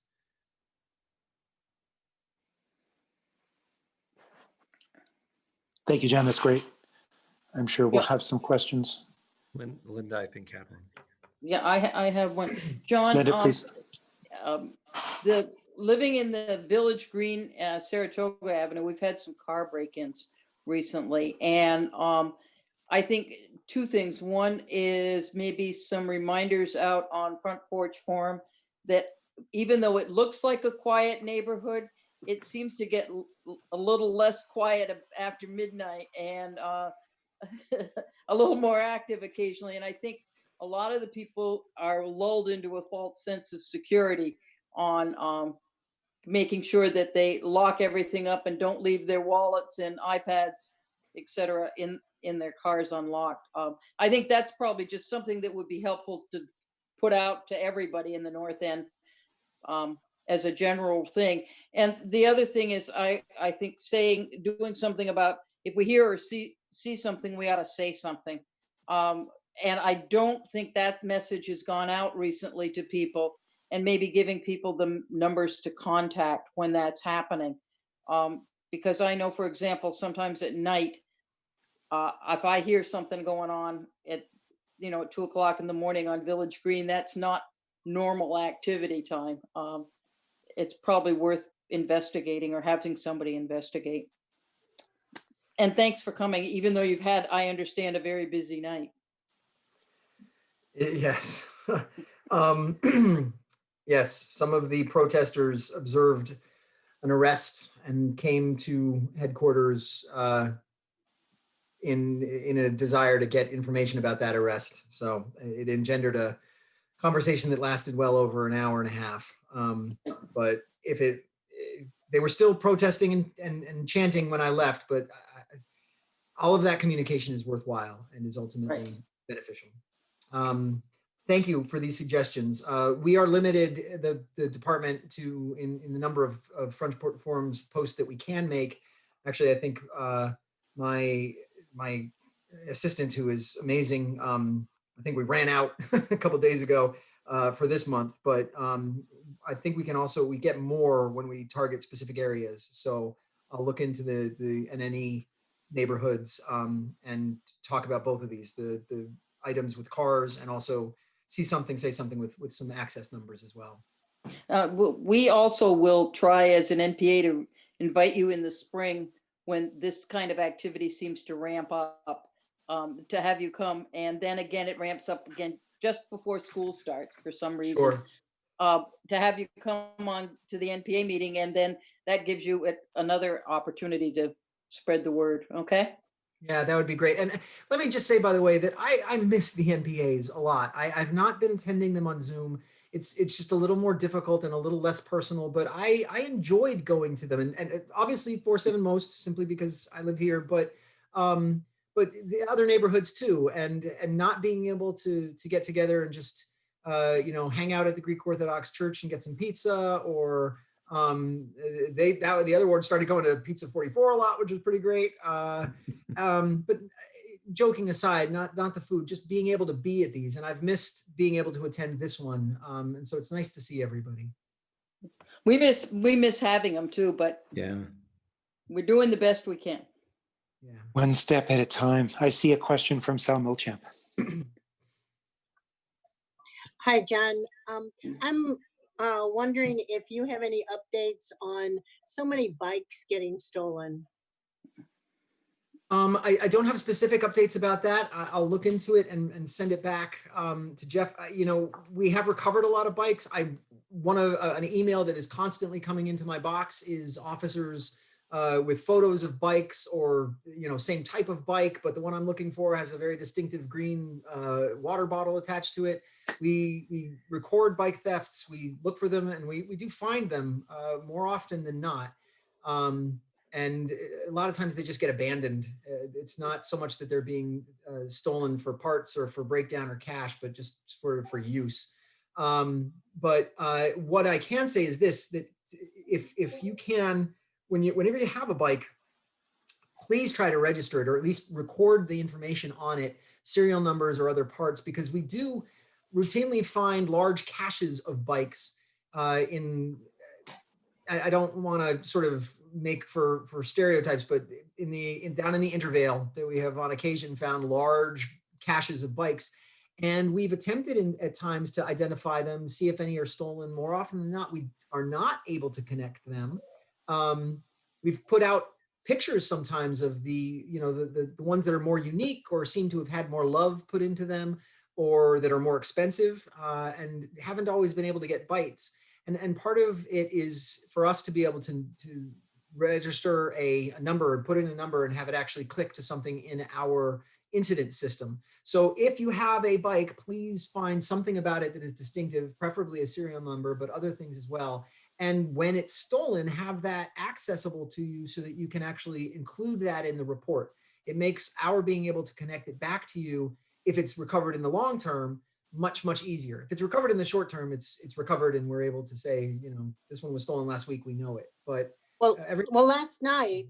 S21: Thank you, Jen. That's great. I'm sure we'll have some questions.
S4: Linda, I think, had one.
S1: Yeah, I have one. John,
S21: Linda, please.
S1: The living in the Village Green, Saratoga Avenue, we've had some car break-ins recently. And I think two things. One is maybe some reminders out on Front Porch Forum that even though it looks like a quiet neighborhood, it seems to get a little less quiet after midnight and a little more active occasionally. And I think a lot of the people are lulled into a false sense of security on making sure that they lock everything up and don't leave their wallets and iPads, et cetera, in their cars unlocked. I think that's probably just something that would be helpful to put out to everybody in the North End as a general thing. And the other thing is, I think doing something about, if we hear or see something, we ought to say something. And I don't think that message has gone out recently to people, and maybe giving people the numbers to contact when that's happening. Because I know, for example, sometimes at night, if I hear something going on at 2 o'clock in the morning on Village Green, that's not normal activity time. It's probably worth investigating or having somebody investigate. And thanks for coming, even though you've had, I understand, a very busy night.
S10: Yes. Yes, some of the protesters observed an arrest and came to headquarters in a desire to get information about that arrest. So it engendered a conversation that lasted well over an hour and a half. But they were still protesting and chanting when I left, but all of that communication is worthwhile and is ultimately beneficial. Thank you for these suggestions. We are limited, the department, to in the number of Front Porch Forums posts that we can make. Actually, I think my assistant, who is amazing, I think we ran out a couple of days ago for this month, but I think we get more when we target specific areas. So I'll look into the NNE neighborhoods and talk about both of these, the items with cars, and also see something, say something with some access numbers as well.
S1: We also will try as an NPA to invite you in the spring when this kind of activity seems to ramp up, to have you come. And then again, it ramps up again just before school starts for some reason.
S10: Sure.
S1: To have you come on to the NPA meeting, and then that gives you another opportunity to spread the word, okay?
S10: Yeah, that would be great. And let me just say, by the way, that I miss the NPAs a lot. I've not been attending them on Zoom. It's just a little more difficult and a little less personal, but I enjoyed going to them, and obviously 4-7 most, simply because I live here, but the other neighborhoods too, and not being able to get together and just hang out at the Greek Orthodox Church and get some pizza, or the other ward started going to Pizza 44 a lot, which was pretty great. But joking aside, not the food, just being able to be at these, and I've missed being able to attend this one, and so it's nice to see everybody.
S1: We miss having them too, but
S4: yeah,
S1: we're doing the best we can.
S21: One step at a time. I see a question from Sal Milchamp.
S14: Hi, John. I'm wondering if you have any updates on so many bikes getting stolen.
S10: I don't have specific updates about that. I'll look into it and send it back to Jeff. You know, we have recovered a lot of bikes. An email that is constantly coming into my box is officers with photos of bikes, or, you know, same type of bike, but the one I'm looking for has a very distinctive green water bottle attached to it. We record bike thefts, we look for them, and we do find them more often than not. And a lot of times they just get abandoned. It's not so much that they're being stolen for parts or for breakdown or cash, but just for use. But what I can say is this, that if you can, whenever you have a bike, please try to register it, or at least record the information on it, serial numbers or other parts, because we do routinely find large caches of bikes in, I don't want to sort of make for stereotypes, but down in the Intervale, that we have on occasion found large caches of bikes. And we've attempted at times to identify them, see if any are stolen. More often than not, we are not able to connect them. We've put out pictures sometimes of the ones that are more unique or seem to have had more love put into them, or that are more expensive, and haven't always been able to get bites. And part of it is for us to be able to register a number and put in a number and have it actually click to something in our incident system. So if you have a bike, please find something about it that is distinctive, preferably a serial number, but other things as well. And when it's stolen, have that accessible to you so that you can actually include that in the report. It makes our being able to connect it back to you, if it's recovered in the long term, much easier. If it's recovered in the short term, it's recovered and we're able to say, you know, this one was stolen last week, we know it. But
S14: last night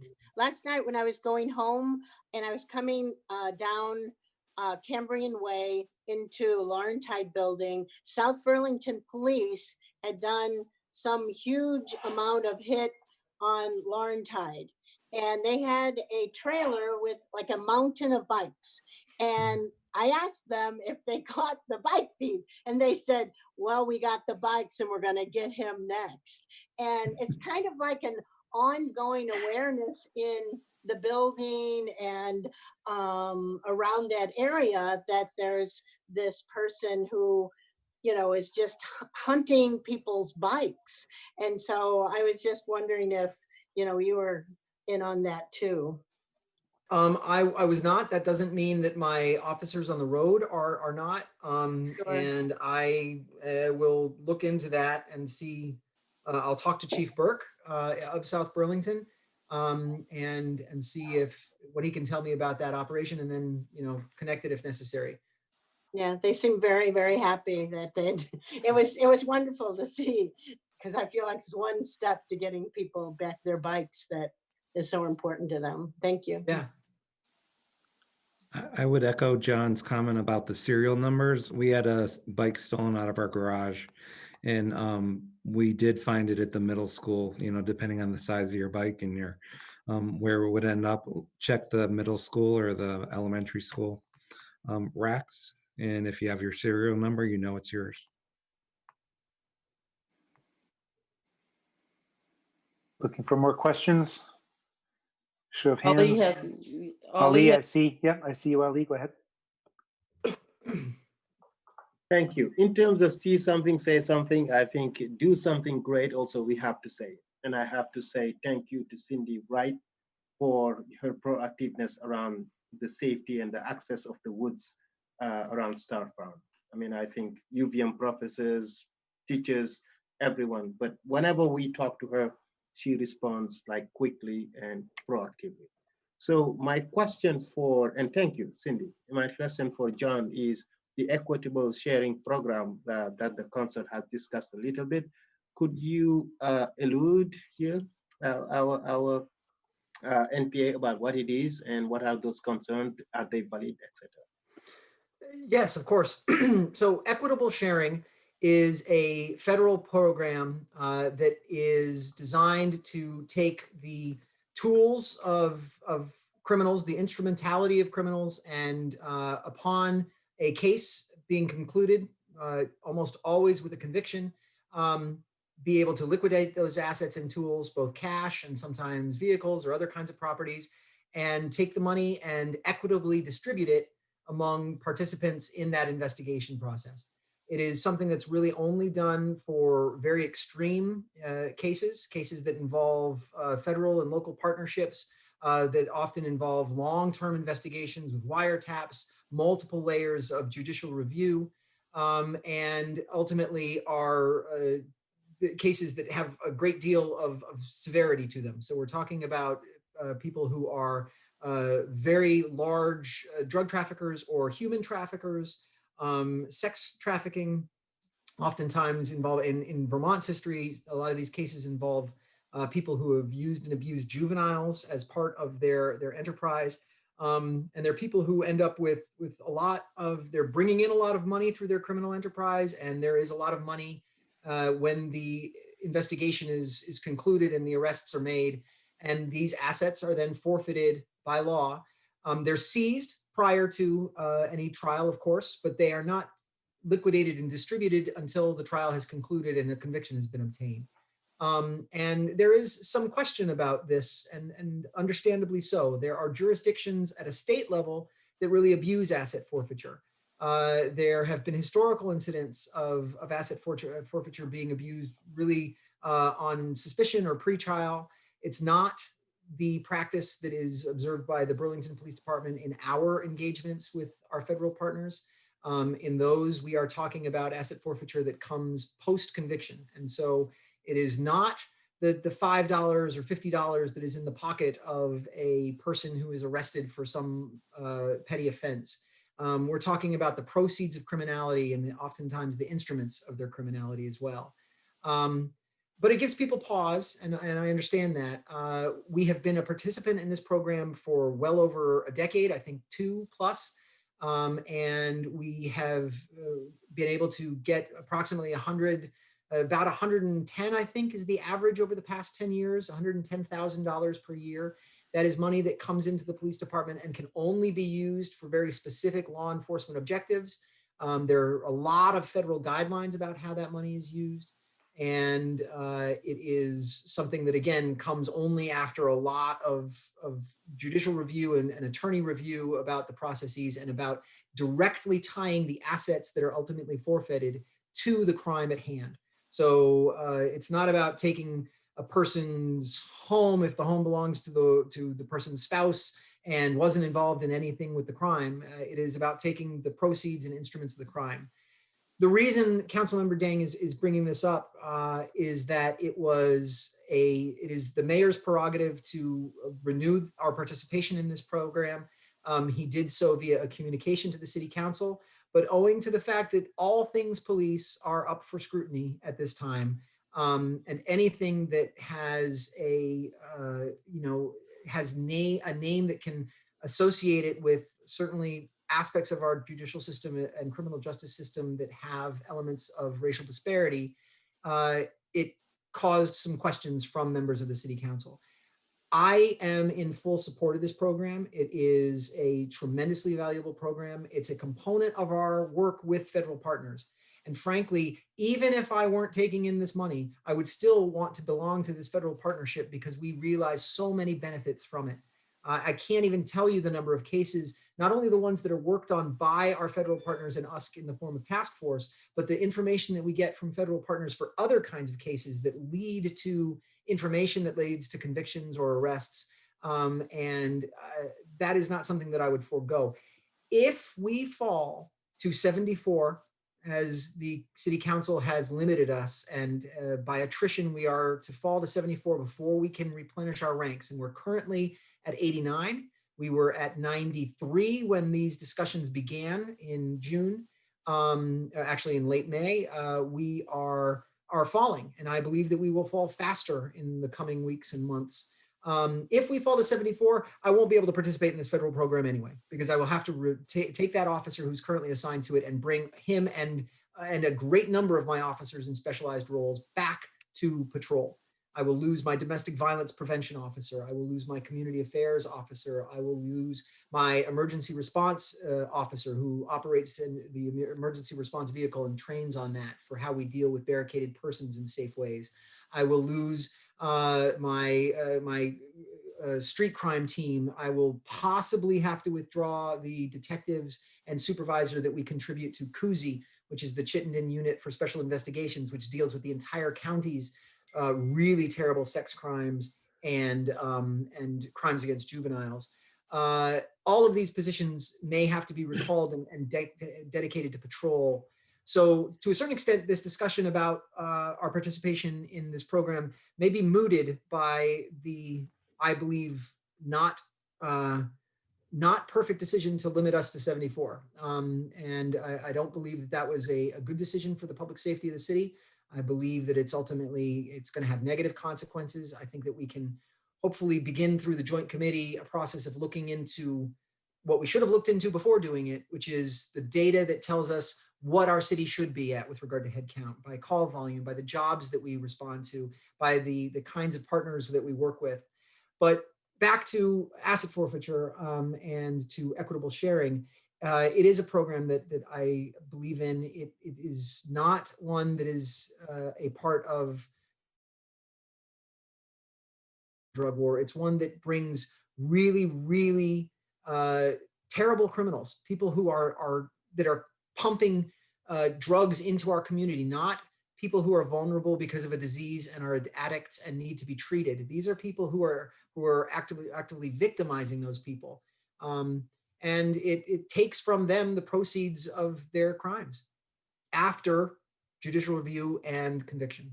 S14: when I was going home and I was coming down Cambrian Way into Laurentide building, South Burlington Police had done some huge amount of hit on Laurentide, and they had a trailer with like a mountain of bikes. And I asked them if they caught the bike thief, and they said, well, we got the bikes and we're going to get him next. And it's kind of like an ongoing awareness in the building and around that area that there's this person who, you know, is just hunting people's bikes. And so I was just wondering if, you know, you were in on that too.
S10: I was not. That doesn't mean that my officers on the road are not.
S14: Sure.
S10: And I will look into that and see. I'll talk to Chief Burke of South Burlington and see what he can tell me about that operation, and then, you know, connect it if necessary.
S14: Yeah, they seem very, very happy that it was wonderful to see, because I feel like it's one step to getting people back their bikes that is so important to them. Thank you.
S10: Yeah.
S4: I would echo John's comment about the serial numbers. We had a bike stolen out of our garage, and we did find it at the middle school, you know, depending on the size of your bike and your where it would end up. Check the middle school or the elementary school racks. And if you have your serial number, you know it's yours.
S21: Looking for more questions? Show of
S1: Ali
S21: hands.
S1: has-
S21: Ali, I
S1: has-
S21: see. Yep, I see you, Ali. Go ahead.
S7: Thank you. In terms of see something, say something, I think do something great also we have to say. And I have to say thank you to Cindy Wright for her proactiveness around the safety and the access of the woods around Star Farm. I mean, I think UVM professors, teachers, everyone, but whenever we talk to her, she responds like quickly and proactively. So my question and thank you, Cindy. My question for John is the equitable sharing program that the council has discussed a little bit. Could you allude here our NPA about what it is and what are those concerns? Are they valid, etc.?
S10: Yes, of course. So equitable sharing is a federal program that is designed to take the tools of criminals, the instrumentality of criminals, and upon a case being concluded, almost always with a conviction, be able to liquidate those assets and tools, both cash and sometimes vehicles or other kinds of properties, and take the money and equitably distribute it among participants in that investigation process. It is something that's really only done for very extreme cases that involve federal and local partnerships, that often involve long-term investigations with wiretaps, multiple layers of judicial review, and ultimately are the cases that have a great deal of severity to them. So we're talking about people who are very large drug traffickers or human traffickers, sex trafficking, oftentimes involve in Vermont's history, a lot of these cases involve people who have used and abused juveniles as part of their enterprise. And they're people who end up with a lot of, they're bringing in a lot of money through their criminal enterprise, and there is a lot of money when the investigation is concluded and the arrests are made, and these assets are then forfeited by law. They're seized prior to any trial, of course, but they are not liquidated and distributed until the trial has concluded and a conviction has been obtained. And there is some question about this, and understandably so. There are jurisdictions at a state level that really abuse asset forfeiture. There have been historical incidents of asset forfeiture being abused really on suspicion or pretrial. It's not the practice that is observed by the Burlington Police Department in our engagements with our federal partners. In those, we are talking about asset forfeiture that comes post-conviction. And so it is not the $5 or $50 that is in the pocket of a person who is arrested for some petty offense. We're talking about the proceeds of criminality and oftentimes the instruments of their criminality as well. But it gives people pause, and I understand that. We have been a participant in this program for well over a decade, I think 2+. And we have been able to get approximately about 110, I think, is the average over the past 10 years, $110,000 per year. That is money that comes into the police department and can only be used for very specific law enforcement objectives. There are a lot of federal guidelines about how that money is used. And it is something that, again, comes only after a lot of judicial review and attorney review about the processes and about directly tying the assets that are ultimately forfeited to the crime at hand. So it's not about taking a person's home if the home belongs to the person's spouse and wasn't involved in anything with the crime. It is about taking the proceeds and instruments of the crime. The reason Councilmember Dang is bringing this up is that it is the mayor's prerogative to renew our participation in this program. He did so via a communication to the city council, but owing to the fact that all things police are up for scrutiny at this time, and anything that has a name that can associate it with certainly aspects of our judicial system and criminal justice system that have elements of racial disparity, it caused some questions from members of the city council. I am in full support of this program. It is a tremendously valuable program. It's a component of our work with federal partners. And frankly, even if I weren't taking in this money, I would still want to belong to this federal partnership because we realize so many benefits from it. I can't even tell you the number of cases, not only the ones that are worked on by our federal partners and us in the form of task force, but the information that we get from federal partners for other kinds of cases that lead to information that leads to convictions or arrests. And that is not something that I would forego. If we fall to 74, as the city council has limited us, and by attrition, we are to fall to 74 before we can replenish our ranks. And we're currently at 89. We were at 93 when these discussions began in June, actually in late May. We are falling, and I believe that we will fall faster in the coming weeks and months. If we fall to 74, I won't be able to participate in this federal program anyway, because I will have to take that officer who's currently assigned to it and bring him and a great number of my officers in specialized roles back to patrol. I will lose my domestic violence prevention officer. I will lose my community affairs officer. I will lose my emergency response officer who operates in the emergency response vehicle and trains on that for how we deal with barricaded persons in safe ways. I will lose my street crime team. I will possibly have to withdraw the detectives and supervisor that we contribute to CUSI, which is the Chittenden Unit for Special Investigations, which deals with the entire county's really terrible sex crimes and crimes against juveniles. All of these positions may have to be recalled and dedicated to patrol. So to a certain extent, this discussion about our participation in this program may be mooted by the, I believe, not perfect decision to limit us to 74. And I don't believe that that was a good decision for the public safety of the city. I believe that it's going to have negative consequences. I think that we can hopefully begin through the joint committee a process of looking into what we should have looked into before doing it, which is the data that tells us what our city should be at with regard to headcount, by call volume, by the jobs that we respond to, by the kinds of partners that we work with. But back to asset forfeiture and to equitable sharing, it is a program that I believe in. It is not one that is a part of drug war. It's one that brings really, really terrible criminals, people who are pumping drugs into our community, not people who are vulnerable because of a disease and are addicts and need to be treated. These are people who are actively victimizing those people. And it takes from them the proceeds of their crimes after judicial review and conviction.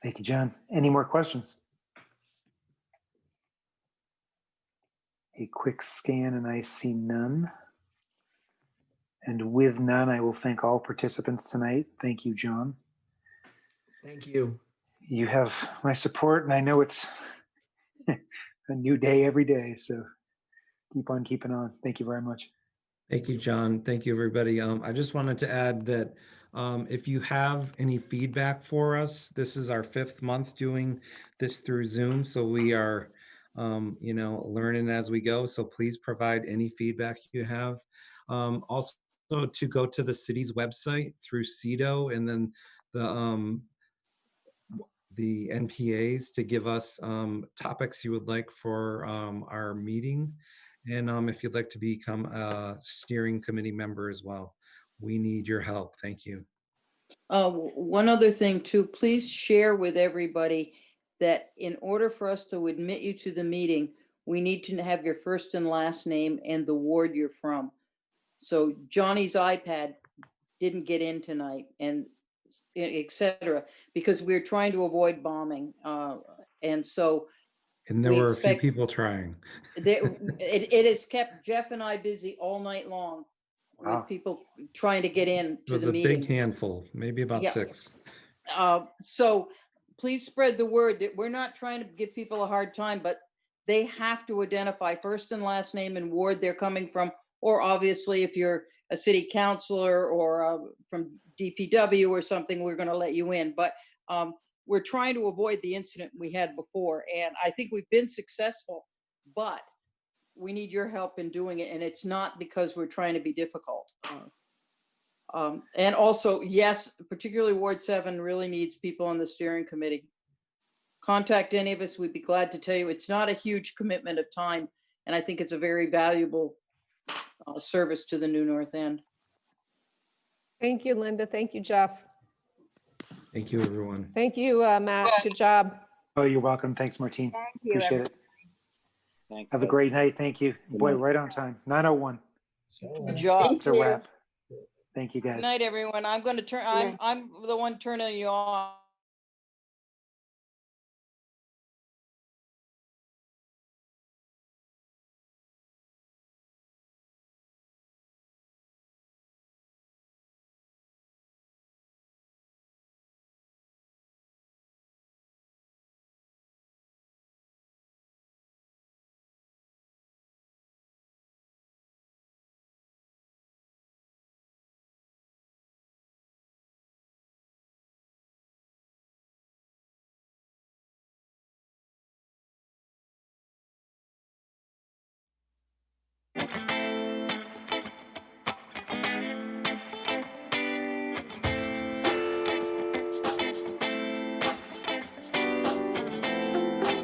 S21: Thank you, John. Any more questions? A quick scan and I see none. And with none, I will thank all participants tonight. Thank you, John.
S10: Thank you.
S21: You have my support, and I know it's a new day every day, so keep on keeping on. Thank you very much.
S4: Thank you, John. Thank you, everybody. I just wanted to add that if you have any feedback for us, this is our 5th month doing this through Zoom, so we are learning as we go. So please provide any feedback you have. Also, to go to the city's website through CEDO and then the NPAs to give us topics you would like for our meeting. And if you'd like to become a steering committee member as well, we need your help. Thank you.
S1: One other thing too, please share with everybody that in order for us to admit you to the meeting, we need to have your first and last name and the ward you're from. So Johnny's iPad didn't get in tonight, and etc., because we're trying to avoid bombing. And so
S4: And there were a few people trying.
S1: It has kept Jeff and I busy all night long. Wow. With people trying to get in to the meeting.
S4: It was a big handful, maybe about 6.
S1: So please spread the word that we're not trying to give people a hard time, but they have to identify first and last name and ward they're coming from. Or obviously, if you're a city councilor or from DPW or something, we're going to let you in. But we're trying to avoid the incident we had before. And I think we've been successful, but we need your help in doing it. And it's not because we're trying to be difficult. And also, yes, particularly Ward 7 really needs people on the steering committee. Contact any of us. We'd be glad to tell you it's not a huge commitment of time. And I think it's a very valuable service to the New North End.
S12: Thank you, Linda. Thank you, Jeff.
S4: Thank you, everyone.
S12: Thank you, Matt. Good job.
S21: Oh, you're welcome. Thanks, Martine.
S14: Thank you,
S21: Appreciate it.
S15: Thanks.
S21: Have a great night. Thank you. Boy, right on time. 9:01.
S1: Good job.
S21: It's a wrap. Thank you, guys.
S1: Good night, everyone. I'm going to turn. I'm the one turning you off.